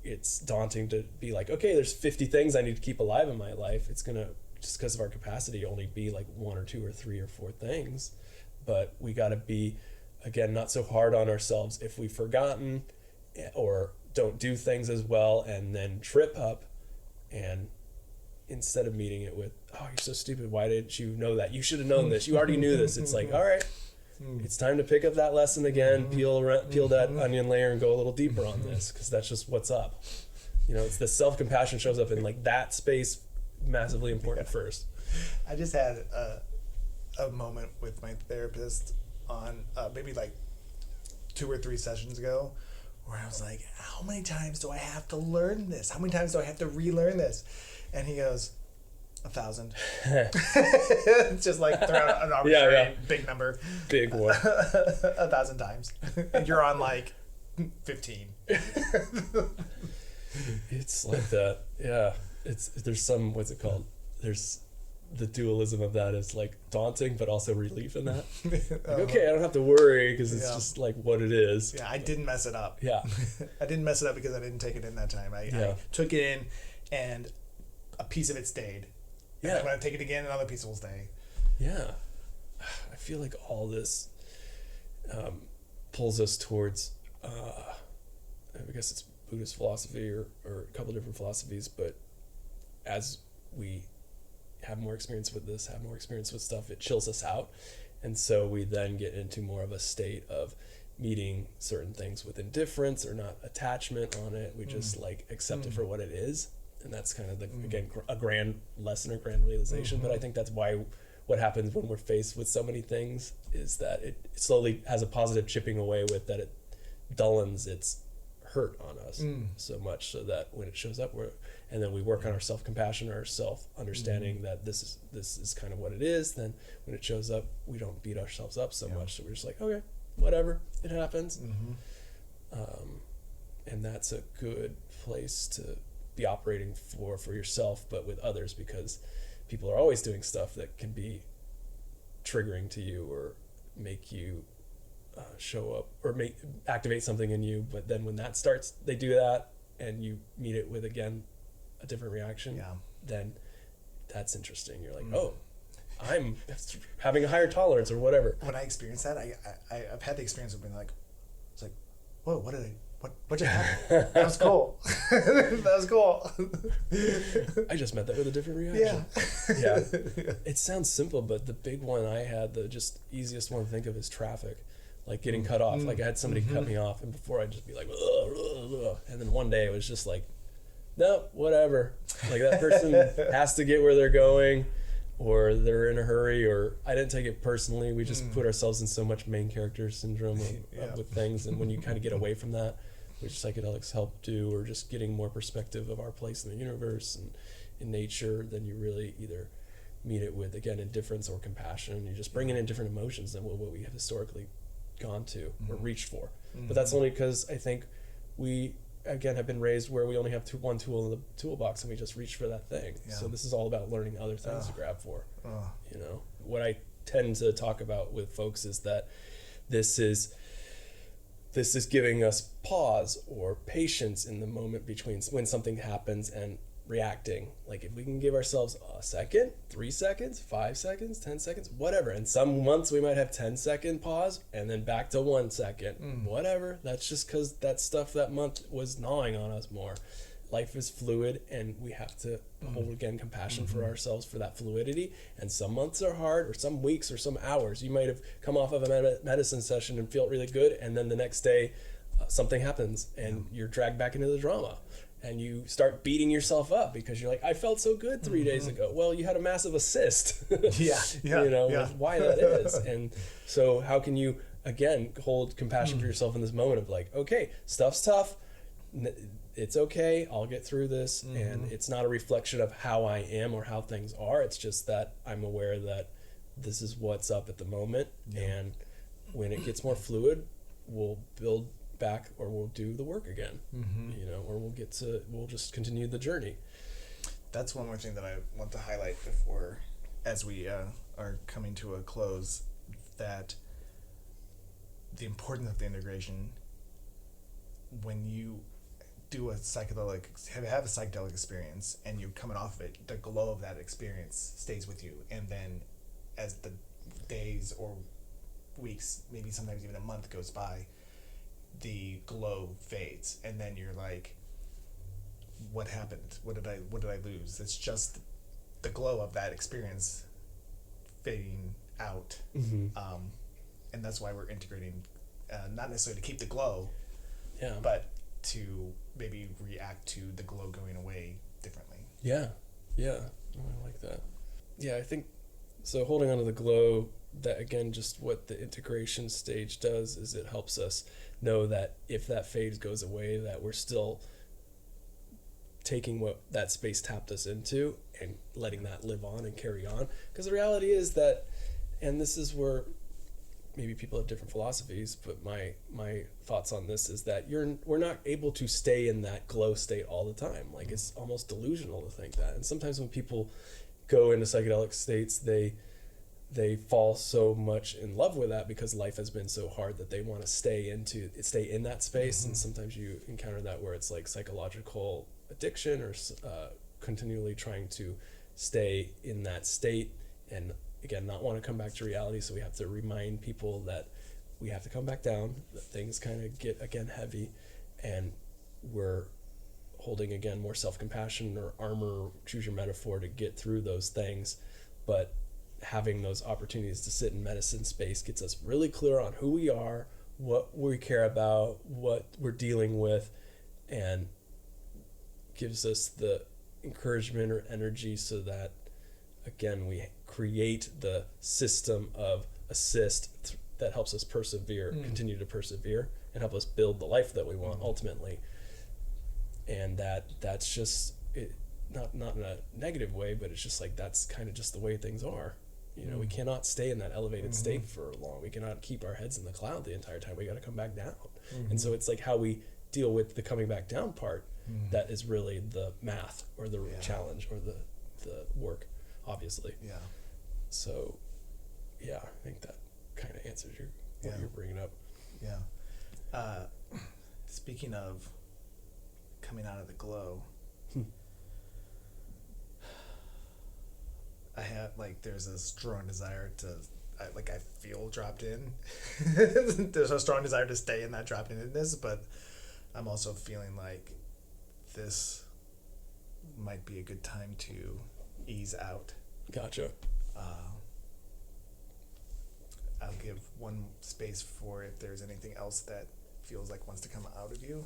it's daunting to be like, okay, there's 50 things I need to keep alive in my life. It's going to, just because of our capacity, only be like 1 or 2 or 3 or 4 things. But we got to be, again, not so hard on ourselves if we've forgotten or don't do things as well and then trip up. And instead of meeting it with, oh, you're so stupid, why didn't you know that? You should have known this. You already knew this. It's like, all right, it's time to pick up that lesson again, peel that onion layer and go a little deeper on this, because that's just what's up. You know, it's the self-compassion shows up in like that space, massively important first. I just had a moment with my therapist on maybe like 2 or 3 sessions ago, where I was like, how many times do I have to learn this? How many times do I have to relearn this? And he goes, 1,000. Just like throw out an arbitrary big number. Big one. 1,000 times. And you're on like 15. It's like that. Yeah. There's some, what's it called? There's the dualism of that is like daunting, but also relief in that. Like, okay, I don't have to worry because it's just like what it is. Yeah, I didn't mess it up. Yeah. I didn't mess it up because I didn't take it in that time. I took it in, and a piece of it stayed. And then when I take it again, another piece will stay. Yeah. I feel like all this pulls us towards, I guess it's Buddhist philosophy or a couple of different philosophies, but as we have more experience with this, have more experience with stuff, it chills us out. And so we then get into more of a state of meeting certain things with indifference or not attachment on it. We just like accept it for what it is. And that's kind of the, again, a grand lesson or grand realization. But I think that's why what happens when we're faced with so many things is that it slowly has a positive chipping away with that it dullens its hurt on us so much, so that when it shows up, and then we work on our self-compassion or our self-understanding that this is kind of what it is. Then when it shows up, we don't beat ourselves up so much. So we're just like, okay, whatever, it happens. And that's a good place to be operating for yourself, but with others, because people are always doing stuff that can be triggering to you or make you show up or activate something in you. But then when that starts, they do that, and you meet it with, again, a different reaction, then that's interesting. You're like, oh, I'm having a higher tolerance or whatever. When I experienced that, I've had the experience of being like, it's like, whoa, what just happened? That was cool. That was cool. I just met that with a different reaction. Yeah. It sounds simple, but the big one I had, the just easiest one to think of, is traffic. Like getting cut off. Like I had somebody cut me off, and before I'd just be like, ugh, ugh, ugh. And then one day it was just like, no, whatever. Like that person has to get where they're going, or they're in a hurry, or I didn't take it personally. We just put ourselves in so much main character syndrome with things. And when you kind of get away from that, which psychedelics help do, or just getting more perspective of our place in the universe and in nature, then you really either meet it with, again, indifference or compassion. You just bring in different emotions than what we have historically gone to or reached for. But that's only because I think we, again, have been raised where we only have one tool in the toolbox, and we just reach for that thing. So this is all about learning other things to grab for. You know, what I tend to talk about with folks is that this is giving us pause or patience in the moment between when something happens and reacting. Like if we can give ourselves a second, 3 seconds, 5 seconds, 10 seconds, whatever. And some months we might have 10-second pause and then back to 1 second, whatever. That's just because that stuff that month was gnawing on us more. Life is fluid, and we have to hold, again, compassion for ourselves for that fluidity. And some months are hard, or some weeks, or some hours. You might have come off of a medicine session and felt really good, and then the next day something happens and you're dragged back into the drama. And you start beating yourself up because you're like, I felt so good 3 days ago. Well, you had a massive assist. Why that is. And so how can you, again, hold compassion for yourself in this moment of like, okay, stuff's tough. It's okay. I'll get through this. And it's not a reflection of how I am or how things are. It's just that I'm aware that this is what's up at the moment. And when it gets more fluid, we'll build back, or we'll do the work again, you know, or we'll just continue the journey. That's one more thing that I want to highlight before, as we are coming to a close, that the importance of the integration. When you do a psychedelic, have a psychedelic experience, and you're coming off of it, the glow of that experience stays with you, and then as the days or weeks, maybe sometimes even a month goes by, the glow fades, and then you're like, what happened? What did I lose? It's just the glow of that experience fading out. And that's why we're integrating, not necessarily to keep the glow, but to maybe react to the glow going away differently. I like that. I think so. Holding on to the glow, that again, just what the integration stage does is it helps us know that if that phase goes away, that we're still taking what that space tapped us into and letting that live on and carry on. Because the reality is that, and this is where maybe people have different philosophies, but my thoughts on this is that we're not able to stay in that glow state all the time. Like it's almost delusional to think that. And sometimes when people go into psychedelic states, they fall so much in love with that because life has been so hard that they want to stay in that space. And sometimes you encounter that where it's like psychological addiction or continually trying to stay in that state and again not want to come back to reality. So we have to remind people that we have to come back down, that things kind of get again heavy, and we're holding again more self-compassion or armor, choose your metaphor, to get through those things. But having those opportunities to sit in medicine space gets us really clear on who we are, what we care about, what we're dealing with, and gives us the encouragement or energy so that again we create the system of assist that helps us persevere, continue to persevere, and help us build the life that we want ultimately. And that's just it, not in a negative way, but it's just like that's kind of just the way things are. You know, we cannot stay in that elevated state for long. We cannot keep our heads in the cloud the entire time. We got to come back down. And so it's like how we deal with the coming back down part that is really the math or the challenge or the work, obviously. Yeah. So, yeah, I think that kind of answers what you're bringing up. Yeah. Speaking of coming out of the glow, I have there's a strong desire to I feel dropped in. There's a strong desire to stay in that dropped inness, but I'm also feeling like this might be a good time to ease out. Gotcha. I'll give one space for if there's anything else that feels like wants to come out of you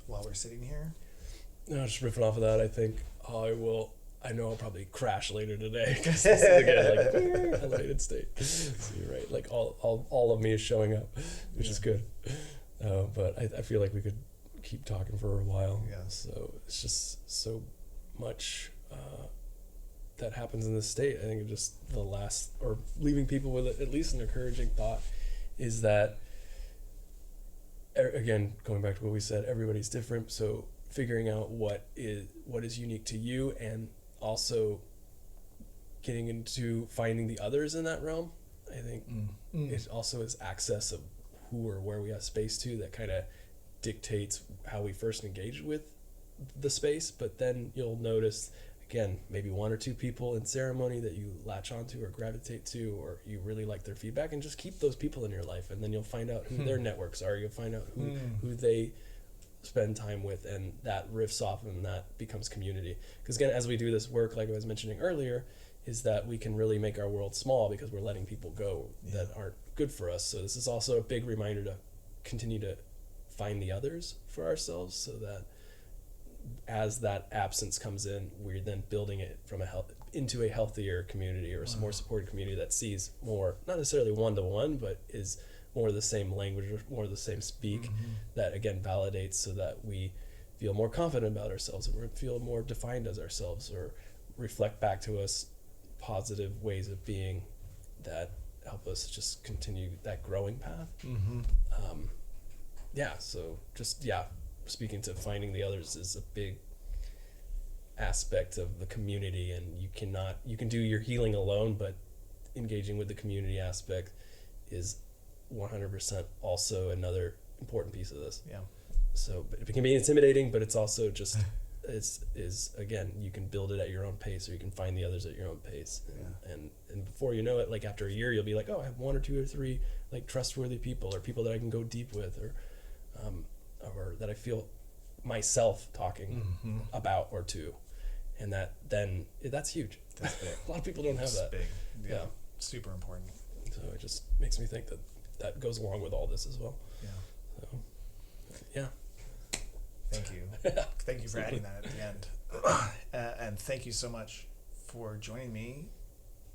while we're sitting here. No, just riffing off of that, I think I know I'll probably crash later today because this is again like elevated state. So you're right, like all of me is showing up, which is good. But I feel like we could keep talking for a while. Yeah. So it's just so much that happens in this state. I think just the last, or leaving people with at least an encouraging thought, is that again, going back to what we said, everybody's different. So figuring out what is unique to you, and also getting into finding the others in that realm. I think it also is access of who or where we have space to that kind of dictates how we first engage with the space. But then you'll notice, again, maybe one or two people in ceremony that you latch onto or gravitate to, or you really like their feedback, and just keep those people in your life. And then you'll find out who their networks are. You'll find out who they spend time with, and that riffs off, and that becomes community. Because again, as we do this work, like I was mentioning earlier, is that we can really make our world small because we're letting people go that aren't good for us. So this is also a big reminder to continue to find the others for ourselves, so that as that absence comes in, we're then building it from into a healthier community, or a more supported community that sees more, not necessarily one-to-one, but is more of the same language or more of the same speak, that again validates, so that we feel more confident about ourselves, and we feel more defined as ourselves, or reflect back to us positive ways of being that help us just continue that growing path. So just speaking to finding the others is a big aspect of the community, and you can do your healing alone, but engaging with the community aspect is 100% also another important piece of this. Yeah. So it can be intimidating, but it's also just is again, you can build it at your own pace, or you can find the others at your own pace. And before you know it, like after a year, you'll be like, oh, I have one or two or three like trustworthy people, or people that I can go deep with, or that I feel myself talking about or to, and that's huge. That's big. A lot of people don't have that. Big. Yeah. Super important. So it just makes me think that goes along with all this as well. Yeah. So, yeah. Thank you. Thank you for adding that at the end. And thank you so much for joining me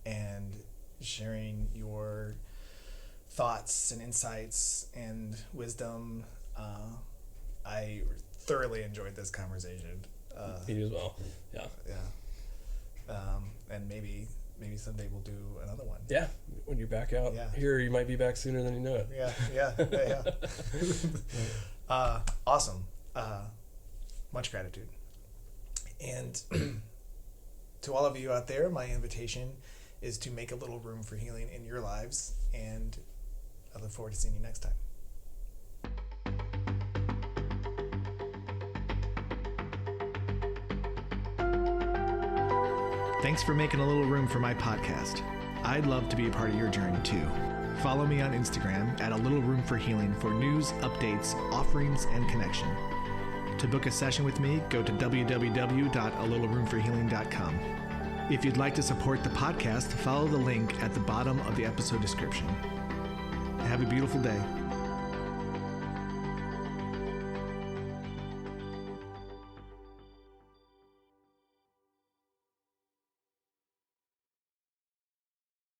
and sharing your thoughts and insights and wisdom. I thoroughly enjoyed this conversation. Me as well. Yeah. Yeah. And maybe someday we'll do another one. Yeah. When you're back out here, you might be back sooner than you know it. Yeah. Awesome. Much gratitude. And to all of you out there, my invitation is to make a little room for healing in your lives, and I look forward to seeing you next time. Thanks for making a little room for my podcast. I'd love to be a part of your journey too. Follow me on Instagram at A Little Room for Healing for news, updates, offerings, and connection. To book a session with me, go to www.alittleroomforhealing.com. If you'd like to support the podcast, follow the link at the bottom of the episode description. Have a beautiful day.